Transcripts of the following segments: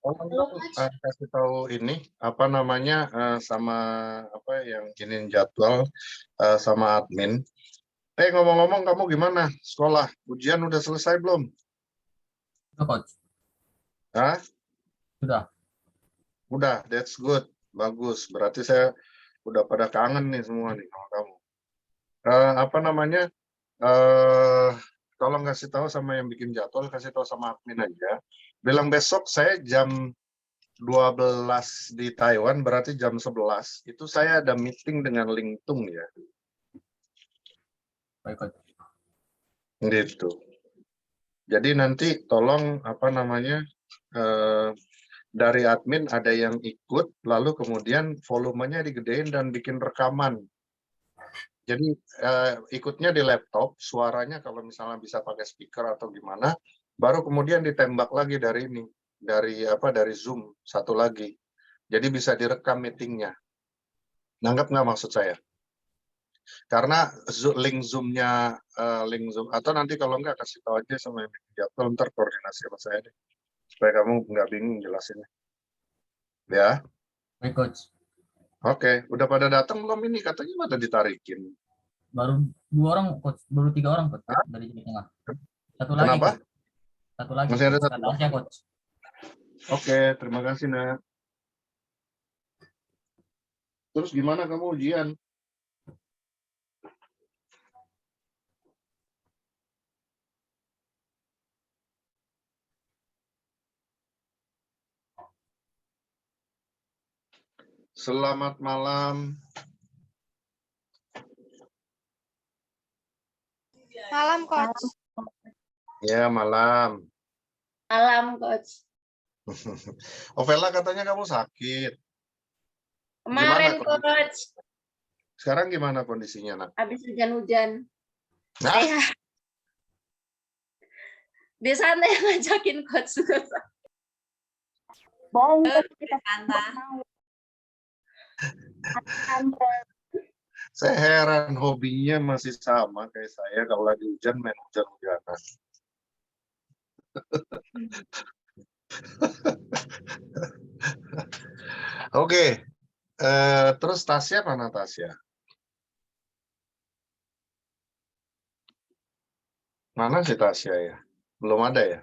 Tolong Halo, dong, Coach. kasih tahu ini apa namanya sama apa yang ingin jadwal sama admin. Ngomong-ngomong, kamu gimana? Sekolah, ujian udah selesai belum? Sudah, Coach. Hah? Sudah. Udah, that's good, bagus. Berarti saya udah pada kangen nih semua nih sama kamu. Apa namanya? Tolong kasih tahu sama yang bikin jadwal, kasih tahu sama admin aja. Bilang besok saya jam 12 di Taiwan, berarti jam 11. Itu saya ada meeting dengan Lingtung ya. Baik, Coach. Gitu. Jadi nanti tolong apa namanya dari admin ada yang ikut, lalu kemudian volumenya digedein dan bikin rekaman. Jadi ikutnya di laptop, suaranya kalau misalnya bisa pakai speaker atau gimana, baru kemudian ditembak lagi dari ini, dari Zoom satu lagi. Jadi bisa direkam meetingnya. Nanggap nggak maksud saya? Karena link Zoom-nya, link Zoom, atau nanti kalau nggak kasih tahu aja sama yang bikin jadwal, ntar koordinasi sama saya deh. Supaya kamu nggak bingung jelasinnya. Ya, Baik, Coach. oke. Udah pada datang belum ini? Katanya pada ditarikin. Baru 2 orang, Coach. Baru 3 orang, Coach. Hah? Dari Jawa Tengah. Satu lagi, Kenapa? Coach. Satu lagi, Masih ada Coach. satu lagi? Katanya, Coach. Oke, terima kasih, Nak. Terus gimana kamu ujian? Selamat malam. Malam, Coach. Ya, malam. Malam, Coach. Ovela katanya kamu sakit. Kemarin, Gimana Coach. Sekarang gimana kondisinya, Nak? Habis hujan-hujan. Nah, Saya di sana yang ngajakin, Coach. Bohong Di sana. saya heran hobinya masih sama kayak saya. Kalau lagi hujan, main hujan-hujanan. Oke, terus Tasya mana Tasya? Mana sih Tasya ya? Belum ada ya?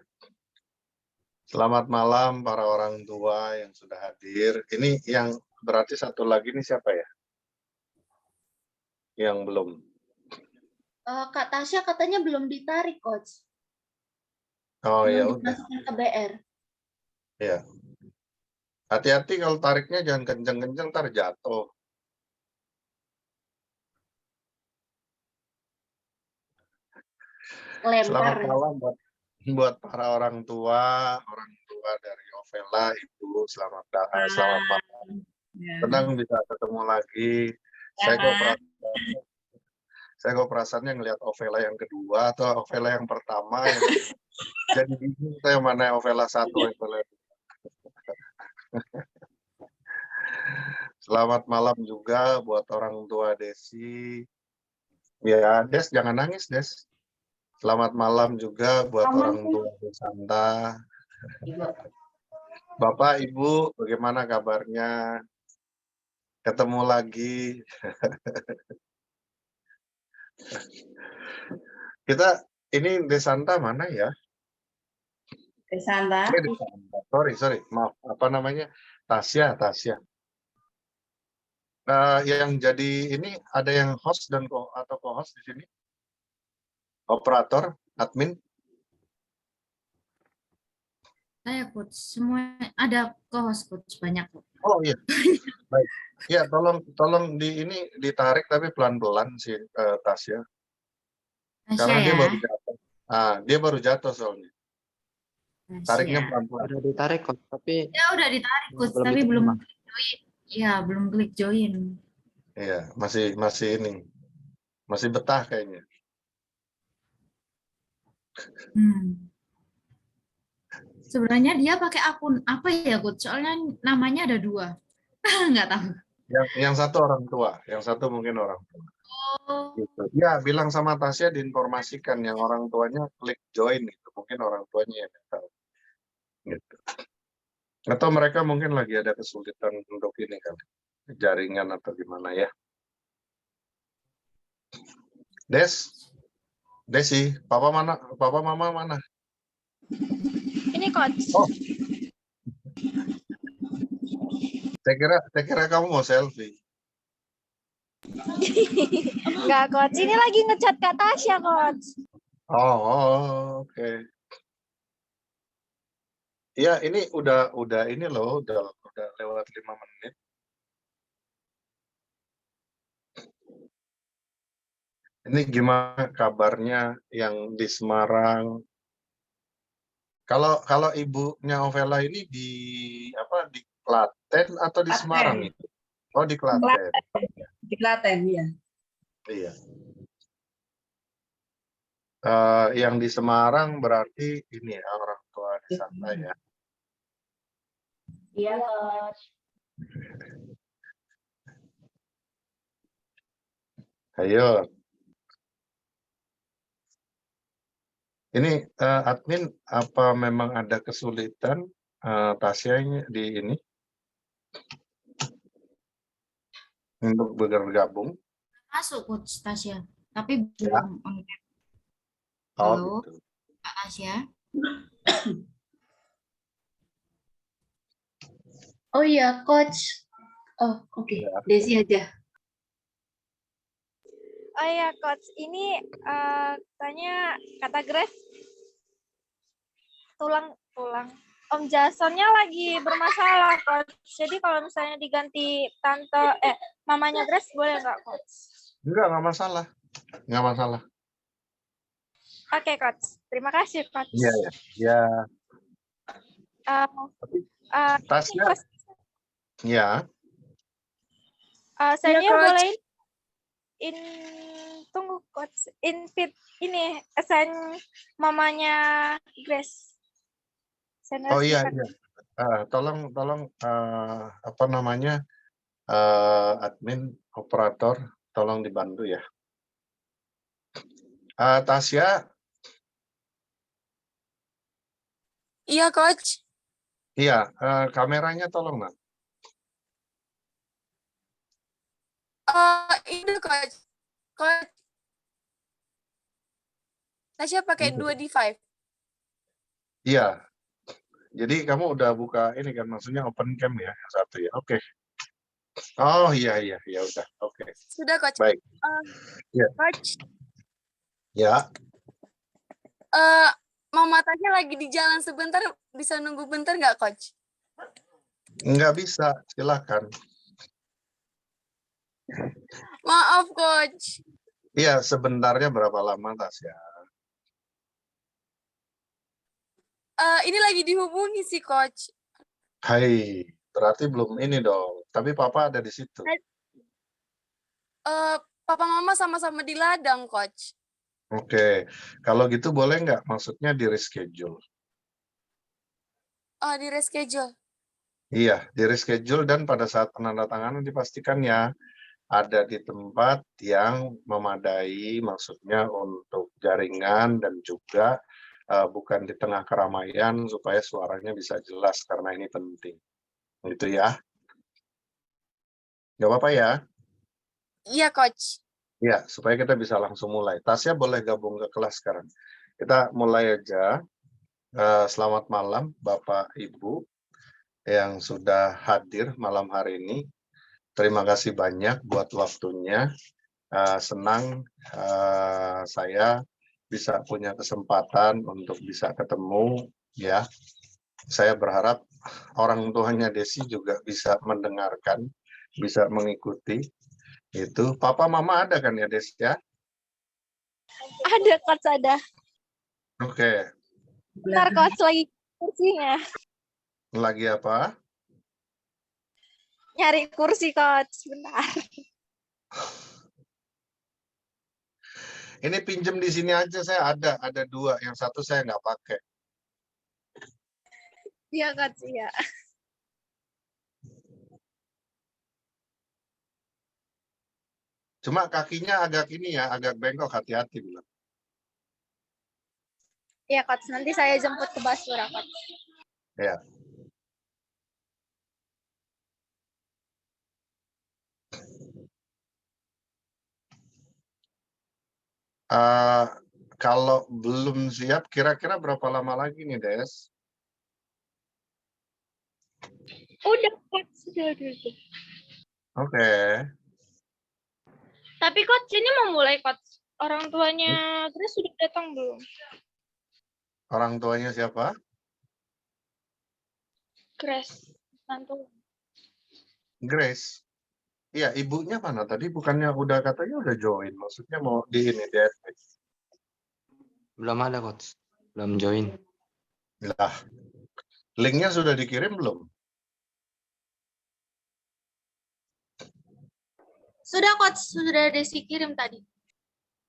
Selamat malam para orang tua yang sudah hadir. Ini yang berarti satu lagi nih siapa ya? Yang belum. Kak Tasya katanya belum ditarik, Coach. Oh ya Belum udah. dimasukin ke BR. Ya. Hati-hati kalau tariknya jangan kenceng-kenceng ntar jatuh. Selamat Lempar. malam buat para orang tua dari Ovela, Ibu. Selamat malam. Senang bisa ketemu lagi. Saya kok perasaannya ngelihat Ovela yang kedua atau Ovela yang pertama yang jadi bingung saya mana Ovela 1, Ovela 2. Selamat malam juga buat orang tua Desi. Ya, Des jangan nangis, Des. Selamat malam juga buat orang tua Desanta. Bapak, Ibu, bagaimana kabarnya? Ketemu lagi. Kita ini Desanta mana ya? Desanta. Sorry, maaf. Apa namanya? Tasya. Yang jadi ini ada yang host dan atau co-host di sini? Operator, admin? Saya, Coach. Semua ada co-host, Coach. Banyak. Oh iya. Baik. Ya, tolong di ini ditarik tapi pelan-pelan sih Tasya. Karena dia baru jatuh. Dia baru jatuh soalnya. Tariknya pelan-pelan. Udah ditarik kok, tapi ya udah ditarik, Coach, belum tapi diterima. belum join. Ya, belum klik join. Iya, masih ini. Masih betah kayaknya. Sebenarnya dia pakai akun apa ya, Coach? Soalnya namanya ada 2. Nggak tahu. Yang satu orang tua, yang satu mungkin orang tua. Oh. Gitu. Ya, bilang sama Tasya diinformasikan yang orang tuanya klik join itu. Mungkin orang tuanya yang tahu. Gitu. Atau mereka mungkin lagi ada kesulitan untuk ini kali, jaringan atau gimana ya. Desi, papa mana? Papa mama mana? Ini coach. Oh, saya kira kamu mau selfie. Enggak coach, ini lagi ngechat Kak Tasya coach. Oh, oke. Ya, ini udah ini loh, udah lewat 5 menit. Ini gimana kabarnya yang di Semarang? Kalau ibunya Ovela ini di apa, di Klaten atau di Klaten. Semarang itu? Oh, di Klaten. Di Klaten, ya. Iya. Yang di Semarang berarti ini ya, orang tua di sana ya. Iya, coach. Ayo. Ini admin, apa memang ada kesulitan Tasya di ini untuk bergabung? Masuk Coach Tasya, tapi Ya. belum on cam. Oh, Halo, gitu. Kak Tasya. Oh iya, Coach. Oh, oke. Ya. Desi aja. Oh iya coach, ini katanya kata Grace tulang Om Jasonnya lagi bermasalah coach. Jadi kalau misalnya diganti mamanya Grace boleh nggak coach? Nggak masalah. Nggak masalah. Oke coach, terima kasih coach. Iya, ya. Ya. Tasya, Ini, coach, ya. saya Iya, coach. boleh tunggu coach, invite ini assign mamanya Grace. Saya Oh iya, resmikan. iya. Tolong apa namanya, admin operator, tolong dibantu ya. Tasya, Iya, Coach. iya, kameranya tolong nak. Ini, Coach. Coach, Tasya pakai 2D5. Iya. Jadi kamu udah buka ini kan, maksudnya open cam ya, yang satu ya. Oke. Oh iya, ya udah. Oke. Sudah, Coach. Baik. Ya. Coach, Ya. Mama Tasya lagi di jalan sebentar, bisa nunggu bentar nggak, Coach? Nggak bisa, silakan. Maaf, Coach. Iya, sebentarnya berapa lama Tasya? Ini lagi dihubungi sih, Coach. Hai, berarti belum ini dong. Tapi Papa ada di situ. Papa Mama sama-sama di ladang, Coach. Oke, kalau gitu boleh nggak? Maksudnya di reschedule. Di reschedule. Iya, di reschedule dan pada saat penandatanganan dipastikan ya ada di tempat yang memadai, maksudnya untuk jaringan dan juga bukan di tengah keramaian supaya suaranya bisa jelas karena ini penting. Gitu ya. Nggak apa-apa ya? Iya, Coach. Ya, supaya kita bisa langsung mulai. Tasya boleh gabung ke kelas sekarang. Kita mulai aja. Selamat malam Bapak Ibu yang sudah hadir malam hari ini. Terima kasih banyak buat waktunya. Senang saya bisa punya kesempatan untuk bisa ketemu ya. Saya berharap orang tuanya Desi juga bisa mendengarkan, bisa mengikuti. Itu Papa Mama ada kan ya Desi ya? Ada coach ada. Oke. Bentar coach lagi kursinya. Lagi apa? Nyari kursi coach, bentar. Ini pinjem di sini aja, saya ada 2, yang satu saya nggak pakai. Iya coach, iya. Cuma kakinya agak ini ya, agak bengkok, hati-hati bilang. Iya coach, nanti saya jemput ke Basura coach. Ya. Kalau belum siap, kira-kira berapa lama lagi nih, Des? Udah, Coach. Sudah. Oke. Tapi Coach, ini mau mulai, Coach. Orang tuanya Grace sudah datang belum? Orang tuanya siapa? Grace. Nanti. Grace. Iya, ibunya mana? Tadi bukannya katanya udah join. Maksudnya mau di ini, di admit. Belum ada, Coach. Belum join. Lah, linknya sudah dikirim belum? Sudah Coach, sudah Desi kirim tadi.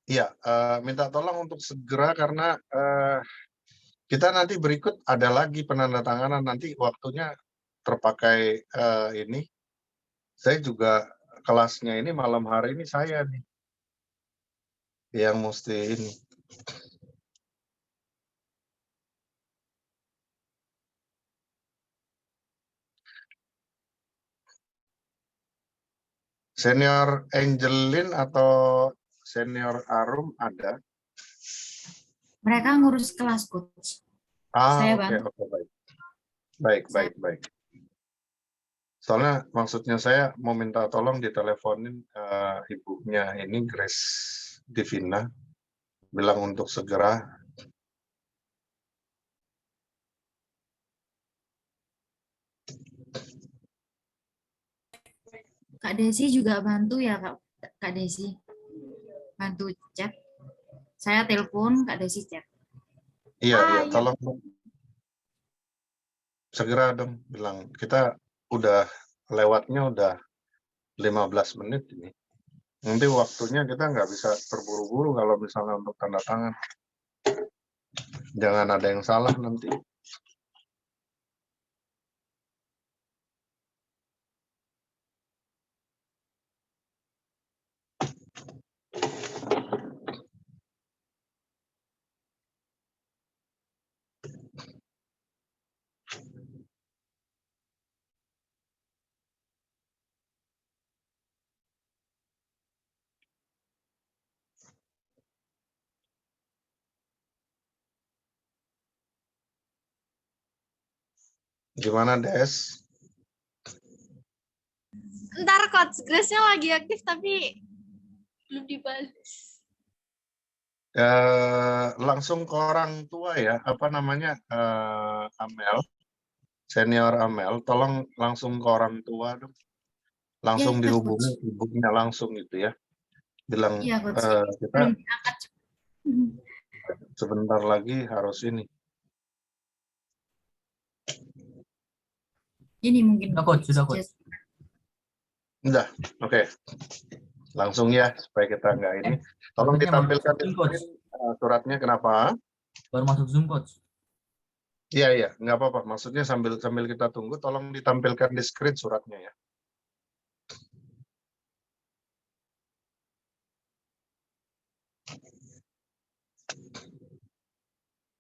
Iya, minta tolong untuk segera karena kita nanti berikut ada lagi penandatanganan, nanti waktunya terpakai ini. Saya juga kelasnya ini malam hari ini saya nih yang mesti ini. Senior Angelin atau senior Arum ada? Mereka ngurus kelas, Coach. Saya Oke, baik. Soalnya maksudnya saya mau minta tolong diteleponin ibunya ini Grace Divina, bilang untuk segera. Kak Desi juga bantu ya, Kak Desi. Bantu chat. Saya telepon, Kak Desi chat. Iya, tolong segera dong bilang. Kita udah lewatnya udah 15 menit ini. Nanti waktunya kita nggak bisa terburu-buru kalau misalnya untuk tanda tangan. Jangan ada yang salah nanti. Gimana, Des? Ntar Coach, Grace-nya lagi aktif tapi belum dibalas. Langsung ke orang tua ya, apa namanya, Amel, senior Amel, tolong langsung ke orang tua dong. Langsung Iya, dihubungi Coach. ibunya langsung gitu ya. Bilang Iya, Coach. kita Belum diangkat. sebentar lagi harus ini. Ini mungkin. Sudah, Coach. Udah, oke. Langsung ya, supaya kita nggak ini. Tolong Sepertinya baru ditampilkan masuk di Zoom, Coach. screen, suratnya kenapa? Baru masuk Zoom, Coach. Iya, nggak apa-apa. Maksudnya sambil kita tunggu, tolong ditampilkan di screen suratnya ya.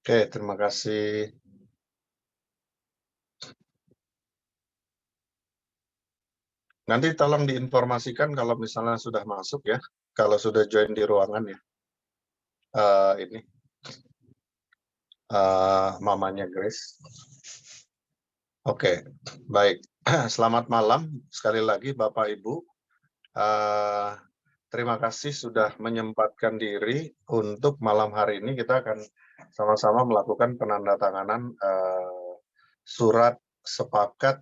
Oke, terima kasih. Nanti tolong diinformasikan kalau misalnya sudah masuk ya, kalau sudah join di ruangan ya. Ini mamanya Grace. Oke, baik. Selamat malam sekali lagi Bapak Ibu. Terima kasih sudah menyempatkan diri untuk malam hari ini kita akan sama-sama melakukan penandatanganan surat sepakat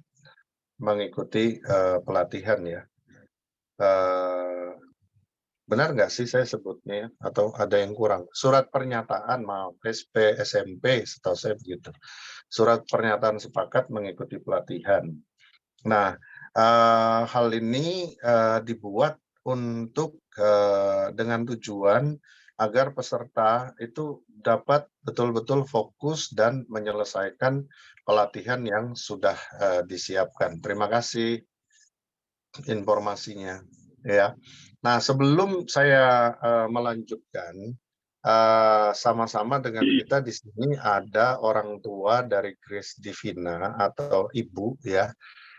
mengikuti pelatihan ya. Benar nggak sih saya sebutnya ya? Atau ada yang kurang? Surat pernyataan, maaf, SP, SMP, setahu saya begitu. Surat pernyataan sepakat mengikuti pelatihan. Nah, hal ini dibuat untuk dengan tujuan agar peserta itu dapat betul-betul fokus dan menyelesaikan pelatihan yang sudah disiapkan. Terima kasih informasinya ya. Nah, sebelum saya melanjutkan, sama-sama dengan kita di sini ada orang tua dari Grace Divina atau ibu ya.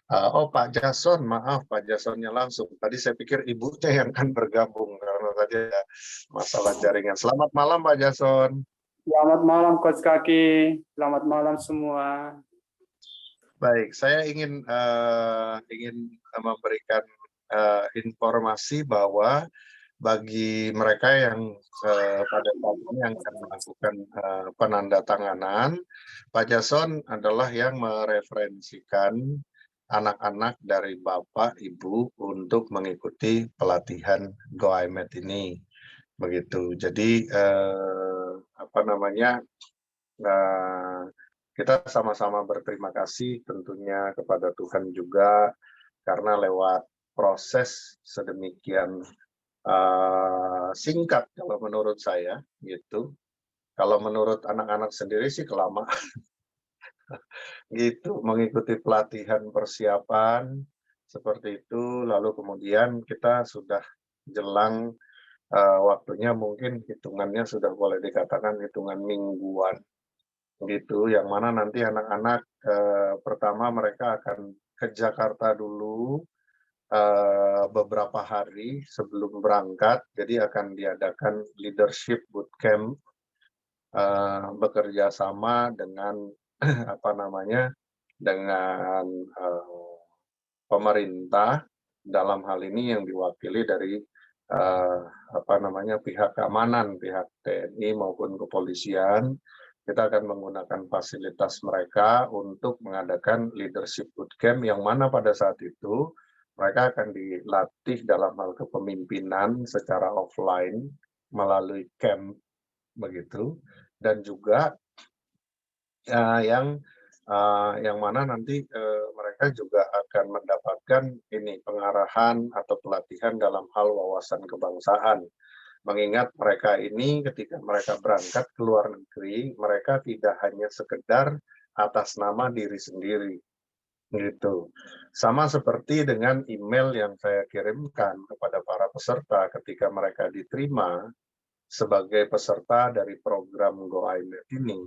Oh, Pak Jason, maaf Pak Jasonnya langsung. Tadi saya pikir ibunya yang akan bergabung karena tadi ada masalah jaringan. Selamat malam Pak Jason. Selamat malam Coach Kaki, selamat malam semua. Baik, saya ingin memberikan informasi bahwa bagi mereka yang pada saat ini yang akan melakukan penandatanganan, Pak Jason adalah yang mereferensikan anak-anak dari Bapak, Ibu untuk mengikuti pelatihan GoIMed ini. Begitu. Jadi kita sama-sama berterima kasih tentunya kepada Tuhan juga karena lewat proses sedemikian singkat kalau menurut saya gitu. Kalau menurut anak-anak sendiri sih kelamaan gitu, mengikuti pelatihan persiapan seperti itu, lalu kemudian kita sudah jelang waktunya mungkin hitungannya sudah boleh dikatakan hitungan mingguan gitu, yang mana nanti anak-anak pertama mereka akan ke Jakarta dulu beberapa hari sebelum berangkat, jadi akan diadakan leadership bootcamp bekerja sama dengan dengan pemerintah dalam hal ini yang diwakili dari pihak keamanan, pihak TNI maupun kepolisian. Kita akan menggunakan fasilitas mereka untuk mengadakan leadership bootcamp yang mana pada saat itu mereka akan dilatih dalam hal kepemimpinan secara offline melalui camp begitu, dan juga yang mana nanti mereka juga akan mendapatkan pengarahan atau pelatihan dalam hal wawasan kebangsaan. Mengingat mereka ini ketika mereka berangkat ke luar negeri, mereka tidak hanya sekedar atas nama diri sendiri. Gitu. Sama seperti dengan email yang saya kirimkan kepada para peserta ketika mereka diterima sebagai peserta dari program GoIMed ini.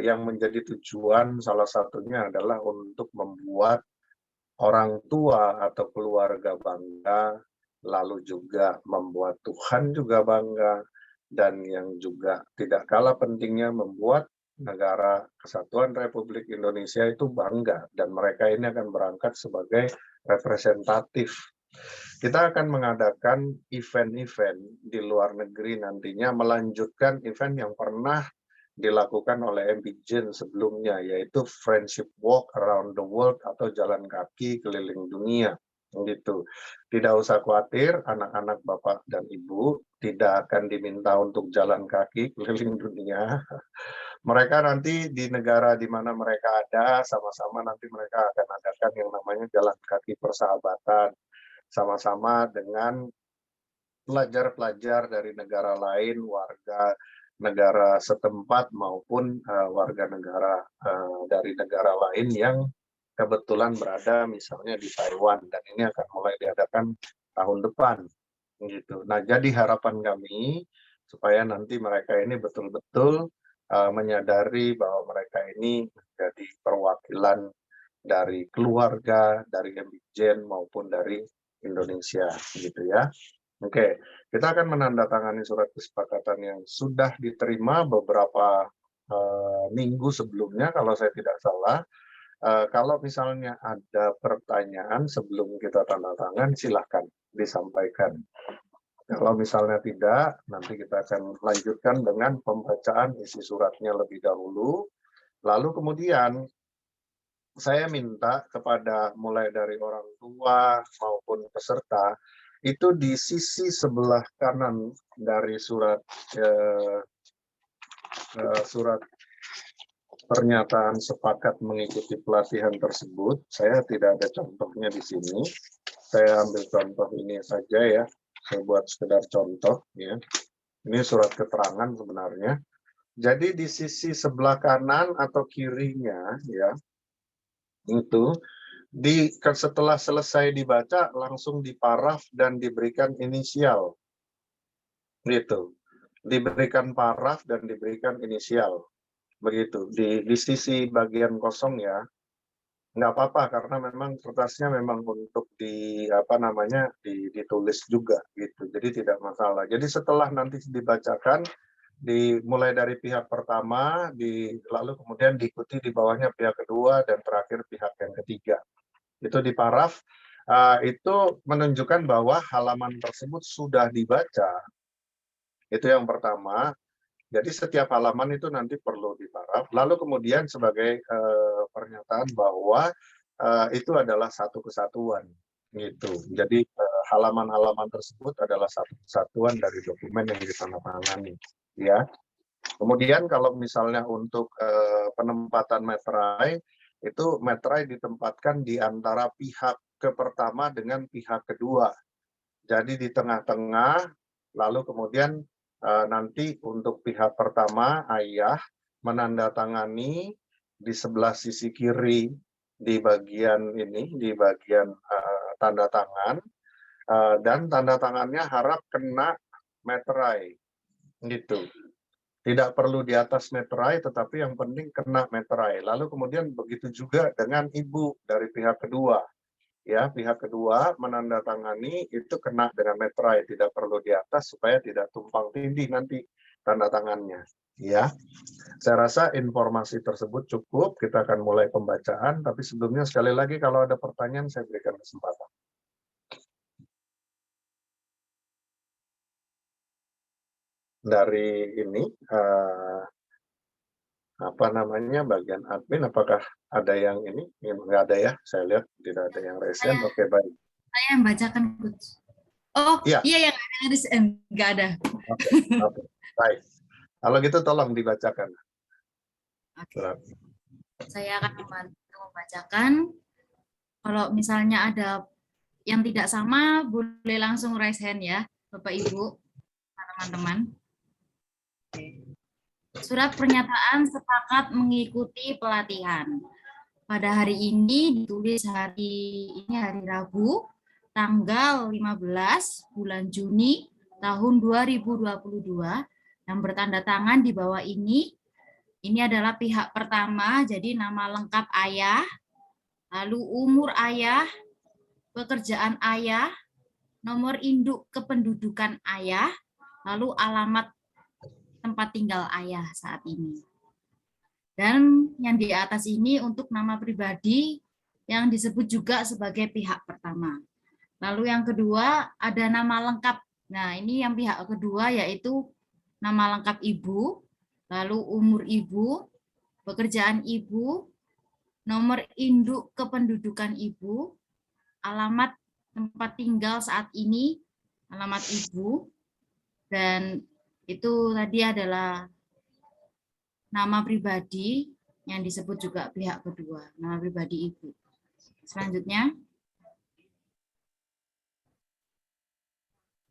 Yang menjadi tujuan salah satunya adalah untuk membuat orang tua atau keluarga bangga, lalu juga membuat Tuhan juga bangga, dan yang juga tidak kalah pentingnya membuat negara Kesatuan Republik Indonesia itu bangga, dan mereka ini akan berangkat sebagai representatif. Kita akan mengadakan event-event di luar negeri nantinya, melanjutkan event yang pernah dilakukan oleh MPJN sebelumnya, yaitu Friendship Walk Around the World atau jalan kaki keliling dunia. Gitu. Tidak usah khawatir, anak-anak Bapak dan Ibu tidak akan diminta untuk jalan kaki keliling dunia. Mereka nanti di negara di mana mereka ada, sama-sama nanti mereka akan adakan yang namanya jalan kaki persahabatan, sama-sama dengan pelajar-pelajar dari negara lain, warga negara setempat maupun warga negara dari negara lain yang kebetulan berada misalnya di Taiwan, dan ini akan mulai diadakan tahun depan gitu. Nah, jadi harapan kami supaya nanti mereka ini betul-betul menyadari bahwa mereka ini menjadi perwakilan dari keluarga, dari MPJN maupun dari Indonesia gitu ya. Oke, kita akan menandatangani surat kesepakatan yang sudah diterima beberapa minggu sebelumnya kalau saya tidak salah. Kalau misalnya ada pertanyaan sebelum kita tanda tangan, silahkan disampaikan. Kalau misalnya tidak, nanti kita akan lanjutkan dengan pembacaan isi suratnya lebih dahulu. Lalu kemudian saya minta kepada mulai dari orang tua maupun peserta, itu di sisi sebelah kanan dari surat pernyataan sepakat mengikuti pelatihan tersebut. Saya tidak ada contohnya di sini. Saya ambil contoh ini saja ya. Saya buat sekedar contoh ya. Ini surat keterangan sebenarnya. Jadi di sisi sebelah kanan atau kirinya ya, itu setelah selesai dibaca langsung diparaf dan diberikan inisial. Gitu. Diberikan paraf dan diberikan inisial. Begitu di sisi bagian kosong ya, nggak apa-apa karena memang kertasnya memang untuk ditulis juga gitu. Jadi tidak masalah. Jadi setelah nanti dibacakan dimulai dari pihak pertama, lalu kemudian diikuti di bawahnya pihak kedua dan terakhir pihak yang ketiga. Itu di paraf itu menunjukkan bahwa halaman tersebut sudah dibaca. Itu yang pertama. Jadi setiap halaman itu nanti perlu diparaf. Lalu kemudian sebagai pernyataan bahwa itu adalah satu kesatuan, gitu. Jadi halaman-halaman tersebut adalah satu kesatuan dari dokumen yang ditandatangani, ya. Kemudian kalau misalnya untuk penempatan meterai, itu meterai ditempatkan di antara pihak pertama dengan pihak kedua. Jadi di tengah-tengah, lalu kemudian nanti untuk pihak pertama ayah menandatangani di sebelah sisi kiri di bagian ini, di bagian tanda tangan, dan tanda tangannya harap kena meterai, gitu. Tidak perlu di atas meterai, tetapi yang penting kena meterai. Lalu kemudian begitu juga dengan ibu dari pihak kedua. Ya, pihak kedua menandatangani itu kena dengan meterai, tidak perlu di atas supaya tidak tumpang tindih nanti tanda tangannya. Ya, saya rasa informasi tersebut cukup. Kita akan mulai pembacaan, tapi sebelumnya sekali lagi kalau ada pertanyaan saya berikan kesempatan. Dari ini bagian admin, apakah ada yang ini? Nggak ada ya, saya lihat tidak ada yang resen. Oke, baik. Saya yang bacakan, Coach. Oh, iya yang ada yang resen. Nggak ada. Oke. Baik. Kalau gitu tolong dibacakan. Oke. Saya akan membantu membacakan. Kalau misalnya ada yang tidak sama, boleh langsung raise hand ya, Bapak Ibu, teman-teman. Surat pernyataan sepakat mengikuti pelatihan. Pada hari ini ditulis hari Rabu, tanggal 15 bulan Juni tahun 2022, yang bertanda tangan di bawah ini. Ini adalah pihak pertama, jadi nama lengkap ayah, lalu umur ayah, pekerjaan ayah, nomor induk kependudukan ayah, lalu alamat tempat tinggal ayah saat ini. Dan yang di atas ini untuk nama pribadi yang disebut juga sebagai pihak pertama. Lalu yang kedua ada nama lengkap. Nah, ini yang pihak kedua yaitu nama lengkap ibu, lalu umur ibu, pekerjaan ibu, nomor induk kependudukan ibu, alamat tempat tinggal saat ini, alamat ibu, dan itu tadi adalah nama pribadi yang disebut juga pihak kedua, nama pribadi ibu. Selanjutnya.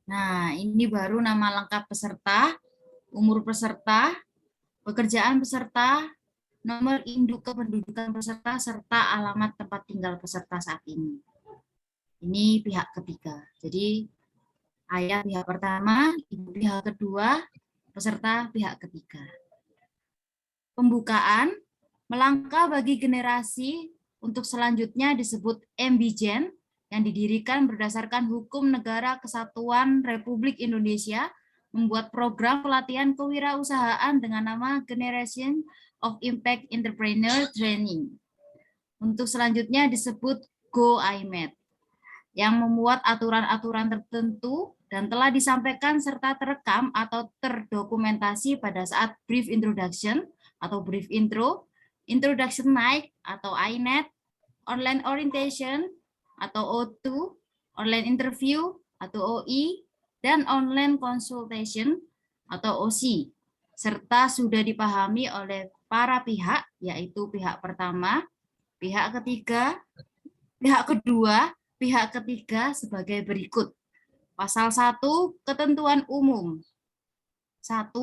Nah, ini baru nama lengkap peserta, umur peserta, pekerjaan peserta, nomor induk kependudukan peserta, serta alamat tempat tinggal peserta saat ini. Ini pihak ketiga. Jadi, ayah pihak pertama, ibu pihak kedua, peserta pihak ketiga. Pembukaan, melangkah bagi generasi untuk selanjutnya disebut MBGen, yang didirikan berdasarkan Hukum Negara Kesatuan Republik Indonesia, membuat program pelatihan kewirausahaan dengan nama Generation of Impact Entrepreneur Training. Untuk selanjutnya disebut Go IMET, yang memuat aturan-aturan tertentu dan telah disampaikan serta terekam atau terdokumentasi pada saat brief introduction atau brief intro, introduction night atau INET, online orientation atau O2, online interview atau OI, dan online consultation atau OC, serta sudah dipahami oleh para pihak, yaitu pihak pertama, pihak ketiga, pihak kedua, pihak ketiga sebagai berikut. Pasal 1, ketentuan umum. 1.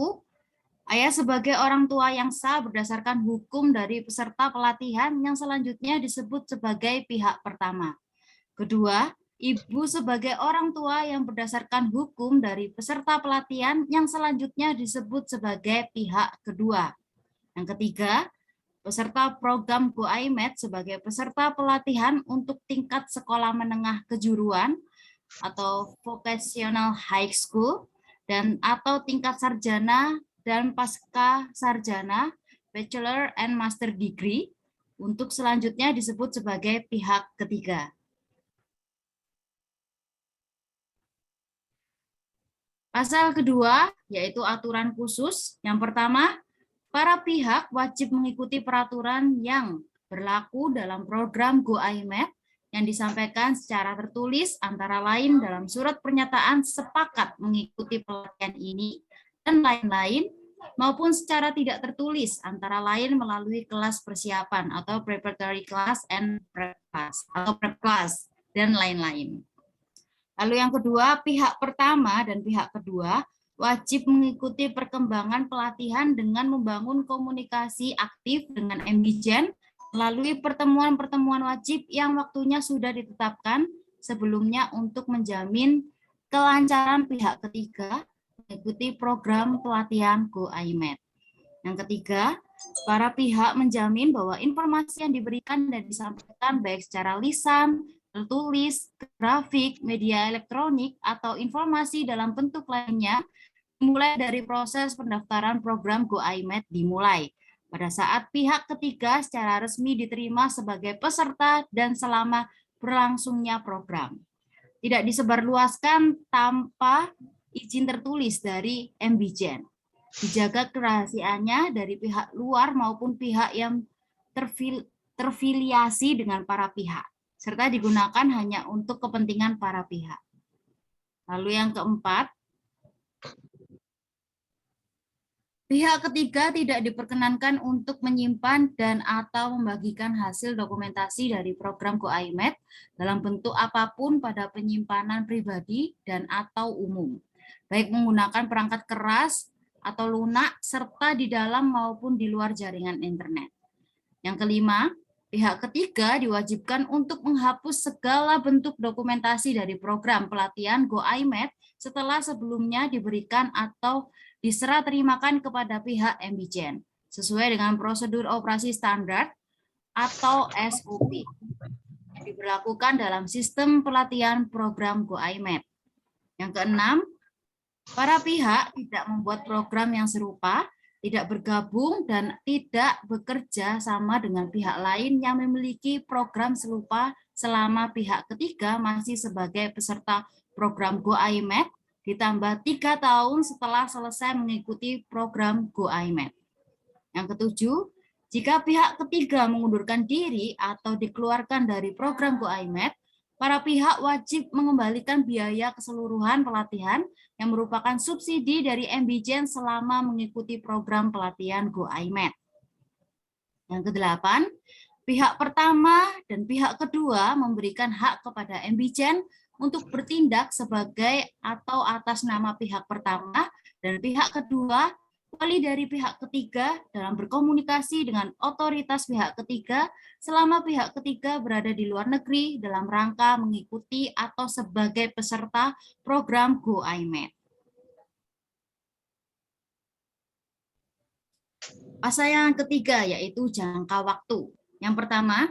Ayah sebagai orang tua yang sah berdasarkan hukum dari peserta pelatihan yang selanjutnya disebut sebagai pihak pertama. Kedua, ibu sebagai orang tua yang berdasarkan hukum dari peserta pelatihan yang selanjutnya disebut sebagai pihak kedua. Yang ketiga, peserta program GoIMed sebagai peserta pelatihan untuk tingkat sekolah menengah kejuruan atau vocational high school dan atau tingkat sarjana dan pasca sarjana, bachelor and master degree, untuk selanjutnya disebut sebagai pihak ketiga. Pasal kedua, yaitu aturan khusus. Yang pertama, para pihak wajib mengikuti peraturan yang berlaku dalam program GoIMed yang disampaikan secara tertulis antara lain dalam surat pernyataan sepakat mengikuti pelatihan ini dan lain-lain, maupun secara tidak tertulis antara lain melalui kelas persiapan atau preparatory class and prep class atau prep class dan lain-lain. Lalu yang kedua, pihak pertama dan pihak kedua wajib mengikuti perkembangan pelatihan dengan membangun komunikasi aktif dengan MBJEN melalui pertemuan-pertemuan wajib yang waktunya sudah ditetapkan sebelumnya untuk menjamin kelancaran pihak ketiga mengikuti program pelatihan GoIMed. Yang ketiga, para pihak menjamin bahwa informasi yang diberikan dan disampaikan baik secara lisan, tertulis, grafik, media elektronik, atau informasi dalam bentuk lainnya dimulai dari proses pendaftaran program GoIMed dimulai pada saat pihak ketiga secara resmi diterima sebagai peserta dan selama berlangsungnya program. Tidak disebarluaskan tanpa izin tertulis dari MBJEN. Dijaga kerahasiaannya dari pihak luar maupun pihak yang terfiliasi dengan para pihak, serta digunakan hanya untuk kepentingan para pihak. Lalu yang keempat, pihak ketiga tidak diperkenankan untuk menyimpan dan atau membagikan hasil dokumentasi dari program GoIMed dalam bentuk apapun pada penyimpanan pribadi dan atau umum, baik menggunakan perangkat keras atau lunak serta di dalam maupun di luar jaringan internet. Yang kelima, pihak ketiga diwajibkan untuk menghapus segala bentuk dokumentasi dari program pelatihan GoIMed setelah sebelumnya diberikan atau diserah terimakan kepada pihak MBJEN sesuai dengan prosedur operasi standar atau SOP yang diberlakukan dalam sistem pelatihan program GoIMed. Yang keenam, para pihak tidak membuat program yang serupa, tidak bergabung dan tidak bekerja sama dengan pihak lain yang memiliki program serupa selama pihak ketiga masih sebagai peserta program GoIMed ditambah 3 tahun setelah selesai mengikuti program GoIMed. Yang ketujuh, jika pihak ketiga mengundurkan diri atau dikeluarkan dari program GoIMed, para pihak wajib mengembalikan biaya keseluruhan pelatihan yang merupakan subsidi dari MBJEN selama mengikuti program pelatihan GoIMed. Yang kedelapan, pihak pertama dan pihak kedua memberikan hak kepada MBJEN untuk bertindak sebagai atau atas nama pihak pertama dan pihak kedua, wali dari pihak ketiga dalam berkomunikasi dengan otoritas pihak ketiga selama pihak ketiga berada di luar negeri dalam rangka mengikuti atau sebagai peserta program GoIMed. Pasal yang ketiga yaitu jangka waktu. Yang pertama,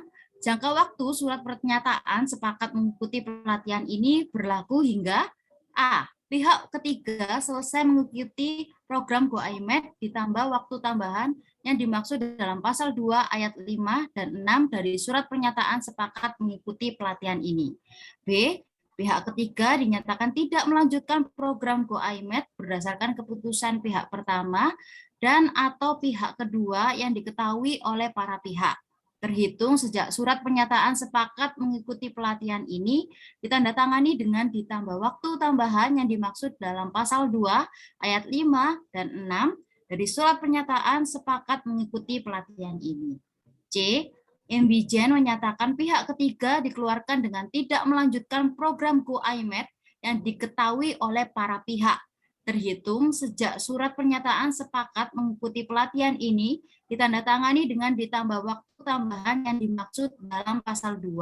jangka waktu surat pernyataan sepakat mengikuti pelatihan ini berlaku hingga A. Pihak ketiga selesai mengikuti program GoIMed ditambah waktu tambahan yang dimaksud dalam pasal 2 ayat 5 dan 6 dari surat pernyataan sepakat mengikuti pelatihan ini. B. Pihak ketiga dinyatakan tidak melanjutkan program GoIMed berdasarkan keputusan pihak pertama dan atau pihak kedua yang diketahui oleh para pihak, terhitung sejak surat pernyataan sepakat mengikuti pelatihan ini ditandatangani dengan ditambah waktu tambahan yang dimaksud dalam pasal 2 ayat 5 dan 6 dari surat pernyataan sepakat mengikuti pelatihan ini. C. MBJEN menyatakan pihak ketiga dikeluarkan dengan tidak melanjutkan program GoIMed yang diketahui oleh para pihak, terhitung sejak surat pernyataan sepakat mengikuti pelatihan ini ditandatangani dengan ditambah waktu tambahan yang dimaksud dalam pasal 2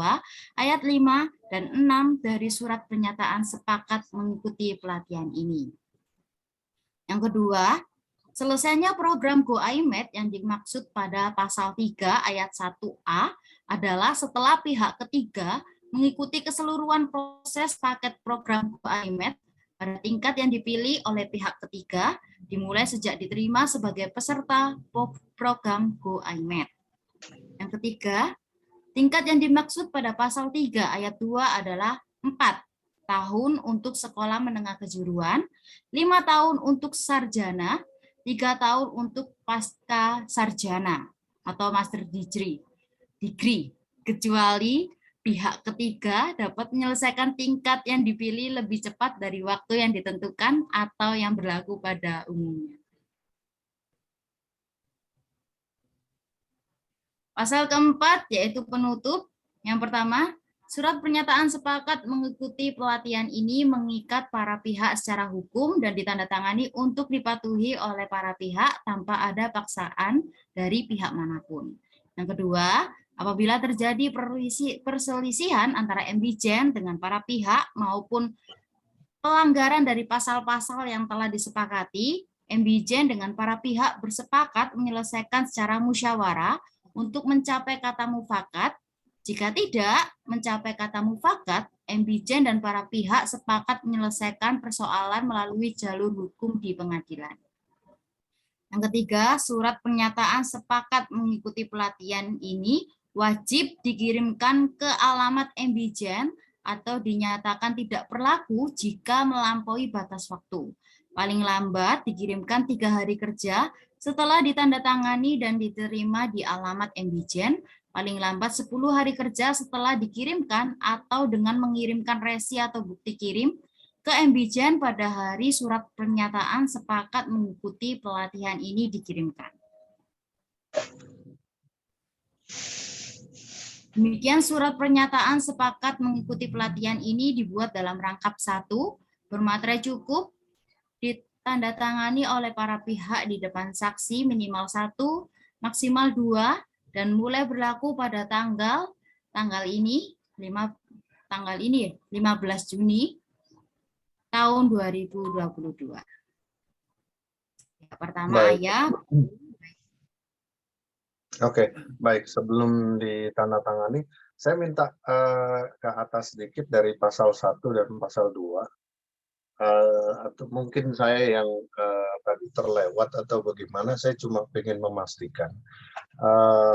ayat 5 dan 6 dari surat pernyataan sepakat mengikuti pelatihan ini. Yang kedua, Selesainya program Go IMED yang dimaksud pada pasal 3 ayat 1A adalah setelah pihak ketiga mengikuti keseluruhan proses paket program Go IMED pada tingkat yang dipilih oleh pihak ketiga, dimulai sejak diterima sebagai peserta program Go IMED. Yang ketiga, tingkat yang dimaksud pada pasal 3 ayat 2 adalah 4 tahun untuk sekolah menengah kejuruan, 5 tahun untuk sarjana, 3 tahun untuk pasca sarjana atau master degree, kecuali pihak ketiga dapat menyelesaikan tingkat yang dipilih lebih cepat dari waktu yang ditentukan atau yang berlaku pada umumnya. Pasal keempat yaitu penutup. Yang pertama, surat pernyataan sepakat mengikuti pelatihan ini mengikat para pihak secara hukum dan ditandatangani untuk dipatuhi oleh para pihak tanpa ada paksaan dari pihak manapun. Yang kedua, apabila terjadi perselisihan antara MBJEN dengan para pihak maupun pelanggaran dari pasal-pasal yang telah disepakati, MBJEN dengan para pihak bersepakat menyelesaikan secara musyawarah untuk mencapai kata mufakat. Jika tidak mencapai kata mufakat, MBJEN dan para pihak sepakat menyelesaikan persoalan melalui jalur hukum di pengadilan. Yang ketiga, surat pernyataan sepakat mengikuti pelatihan ini wajib dikirimkan ke alamat MBJEN atau dinyatakan tidak berlaku jika melampaui batas waktu. Paling lambat dikirimkan 3 hari kerja setelah ditandatangani dan diterima di alamat MBJEN, paling lambat 10 hari kerja setelah dikirimkan atau dengan mengirimkan resi atau bukti kirim ke MBJEN pada hari surat pernyataan sepakat mengikuti pelatihan ini dikirimkan. Demikian surat pernyataan sepakat mengikuti pelatihan ini dibuat dalam rangkap 1, bermaterai cukup, ditandatangani oleh para pihak di depan saksi minimal 1, maksimal 2, dan mulai berlaku pada tanggal ini 15 Juni tahun 2022. Pertama Baik. ayat. Oke, baik. Sebelum ditandatangani, saya minta ke atas sedikit dari pasal 1 dan pasal 2. Atau mungkin saya yang tadi terlewat atau bagaimana, saya cuma ingin memastikan.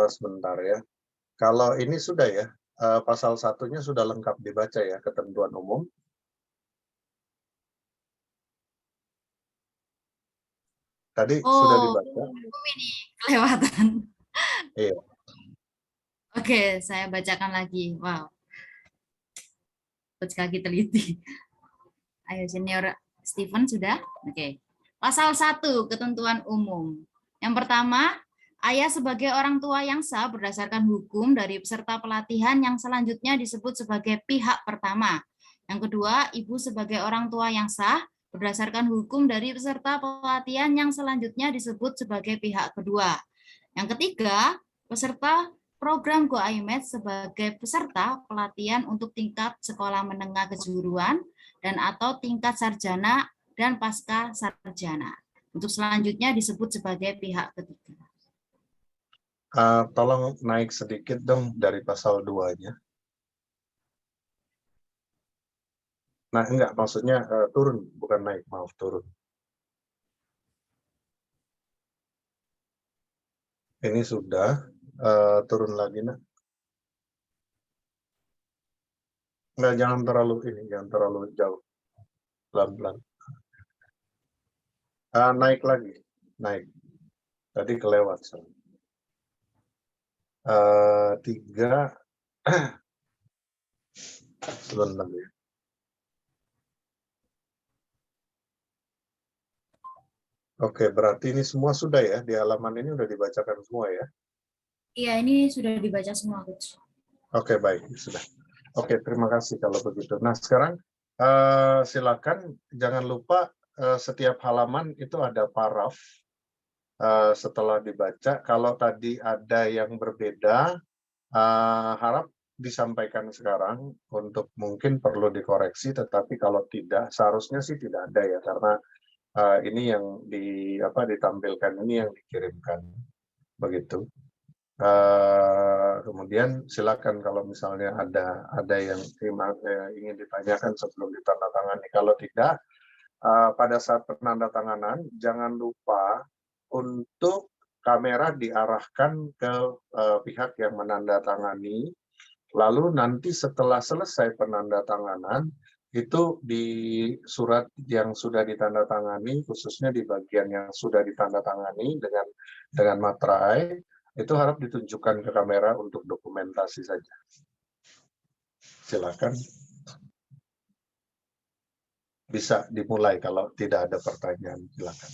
Sebentar ya. Kalau ini sudah ya, pasal 1-nya sudah lengkap dibaca ya, ketentuan umum. Tadi sudah dibaca. Ini kelewatan. Iya. Oke, saya bacakan lagi. Wow. Coach kaki teliti. Ayo senior Steven sudah? Oke. Pasal 1, ketentuan umum. Yang pertama, ayah sebagai orang tua yang sah berdasarkan hukum dari peserta pelatihan yang selanjutnya disebut sebagai pihak pertama. Yang kedua, ibu sebagai orang tua yang sah berdasarkan hukum dari peserta pelatihan yang selanjutnya disebut sebagai pihak kedua. Yang ketiga, peserta program Go IMED sebagai peserta pelatihan untuk tingkat sekolah menengah kejuruan dan atau tingkat sarjana dan pasca sarjana. Untuk selanjutnya disebut sebagai pihak ketiga. Tolong naik sedikit dong dari pasal 2-nya. Nah, enggak, maksudnya turun, bukan naik, maaf, turun. Ini sudah, turun lagi, nak. Enggak, jangan terlalu jauh. Pelan-pelan. Naik lagi, naik. Tadi kelewat. 3, sebentar ya. Oke, berarti ini semua sudah ya, di halaman ini sudah dibacakan semua ya? Iya, ini sudah dibaca semua, Coach. Oke, baik, sudah. Oke, terima kasih kalau begitu. Nah, sekarang silakan jangan lupa setiap halaman itu ada paraf setelah dibaca. Kalau tadi ada yang berbeda, harap disampaikan sekarang untuk mungkin perlu dikoreksi, tetapi kalau tidak, seharusnya sih tidak ada ya, karena ini yang ditampilkan, ini yang dikirimkan, begitu. Kemudian silakan kalau misalnya ada yang ingin ditanyakan sebelum ditandatangani. Kalau tidak, pada saat penandatanganan jangan lupa untuk kamera diarahkan ke pihak yang menandatangani. Lalu nanti setelah selesai penandatanganan, itu di surat yang sudah ditandatangani, khususnya di bagian yang sudah ditandatangani dengan materai, itu harap ditunjukkan ke kamera untuk dokumentasi saja. Silakan. Bisa dimulai kalau tidak ada pertanyaan, silakan.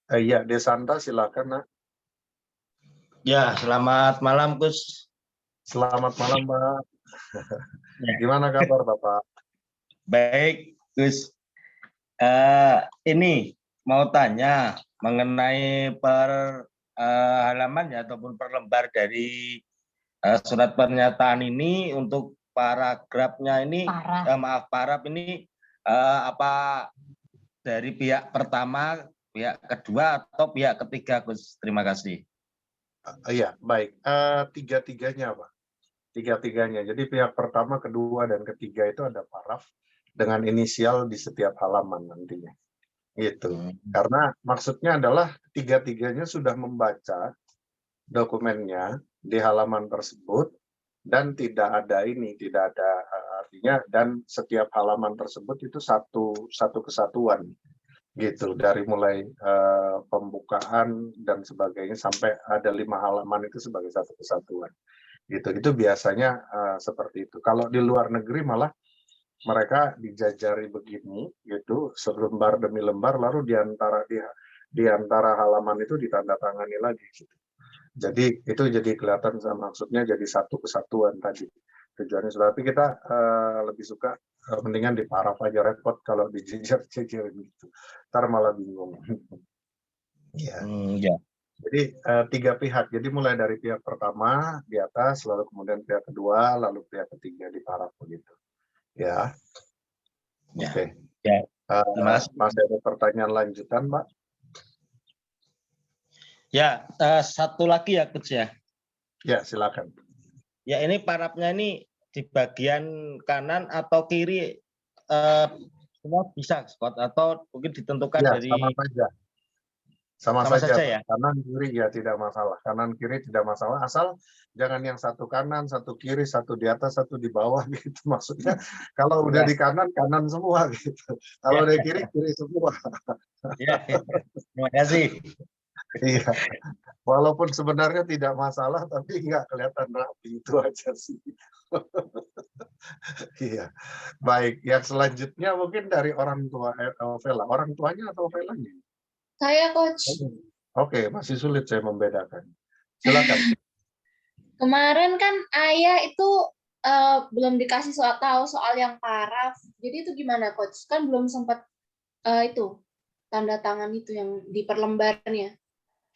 Iya, Desanta silakan, Nak. Ya, selamat malam, Gus. Selamat malam, Pak. Gimana kabar, Bapak? Baik, Gus. Ini mau tanya mengenai per halaman ya ataupun per lembar dari surat pernyataan ini untuk paragrafnya ini, paraf ini apa dari pihak pertama, pihak kedua atau pihak ketiga, Gus? Terima kasih. Iya, baik. Tiga-tiganya, Pak. Tiga-tiganya. Jadi pihak pertama, kedua, dan ketiga itu ada paraf dengan inisial di setiap halaman nantinya. Gitu. Karena maksudnya adalah tiga-tiganya sudah membaca dokumennya di halaman tersebut dan tidak ada artinya, dan setiap halaman tersebut itu satu kesatuan. Gitu, dari mulai pembukaan dan sebagainya sampai ada 5 halaman itu sebagai satu kesatuan. Gitu, itu biasanya seperti itu. Kalau di luar negeri malah mereka dijajari begini, gitu, selembar demi lembar, lalu di antara halaman itu ditandatangani lagi. Gitu. Jadi itu jadi kelihatan, maksudnya jadi satu kesatuan tadi tujuannya. Tapi kita lebih suka mendingan di paraf aja, repot kalau dijejer-jejerin gitu. Ntar malah bingung. Ya. Ya. Jadi tiga pihak. Jadi mulai dari pihak pertama di atas, lalu kemudian pihak kedua, lalu pihak ketiga di paraf begitu. Ya. Ya. Oke. Ya. Masih ada pertanyaan lanjutan, Mbak? Ya, satu lagi ya, Coach ya. Ya, silakan. Ya, ini parafnya ini di bagian kanan atau kiri semua bisa, Scott, atau mungkin ditentukan ya, dari sama saja. Sama saja ya. Kanan kiri ya tidak masalah. Kanan kiri tidak masalah, asal jangan yang satu kanan, satu kiri, satu di atas, satu di bawah gitu. Maksudnya kalau udah di kanan semua gitu. Kalau di kiri semua. Ya. Terima kasih. Iya. Walaupun sebenarnya tidak masalah, tapi nggak kelihatan rapi, itu aja sih. Iya. Baik, yang selanjutnya mungkin dari orang tua Vela. Orang tuanya atau Velanya? Saya, Coach. Oke, masih sulit saya membedakan. Silakan. Kemarin kan ayah itu belum dikasih tahu soal yang paraf. Jadi itu gimana, Coach? Kan belum sempat itu tanda tangan itu yang di perlembarnya.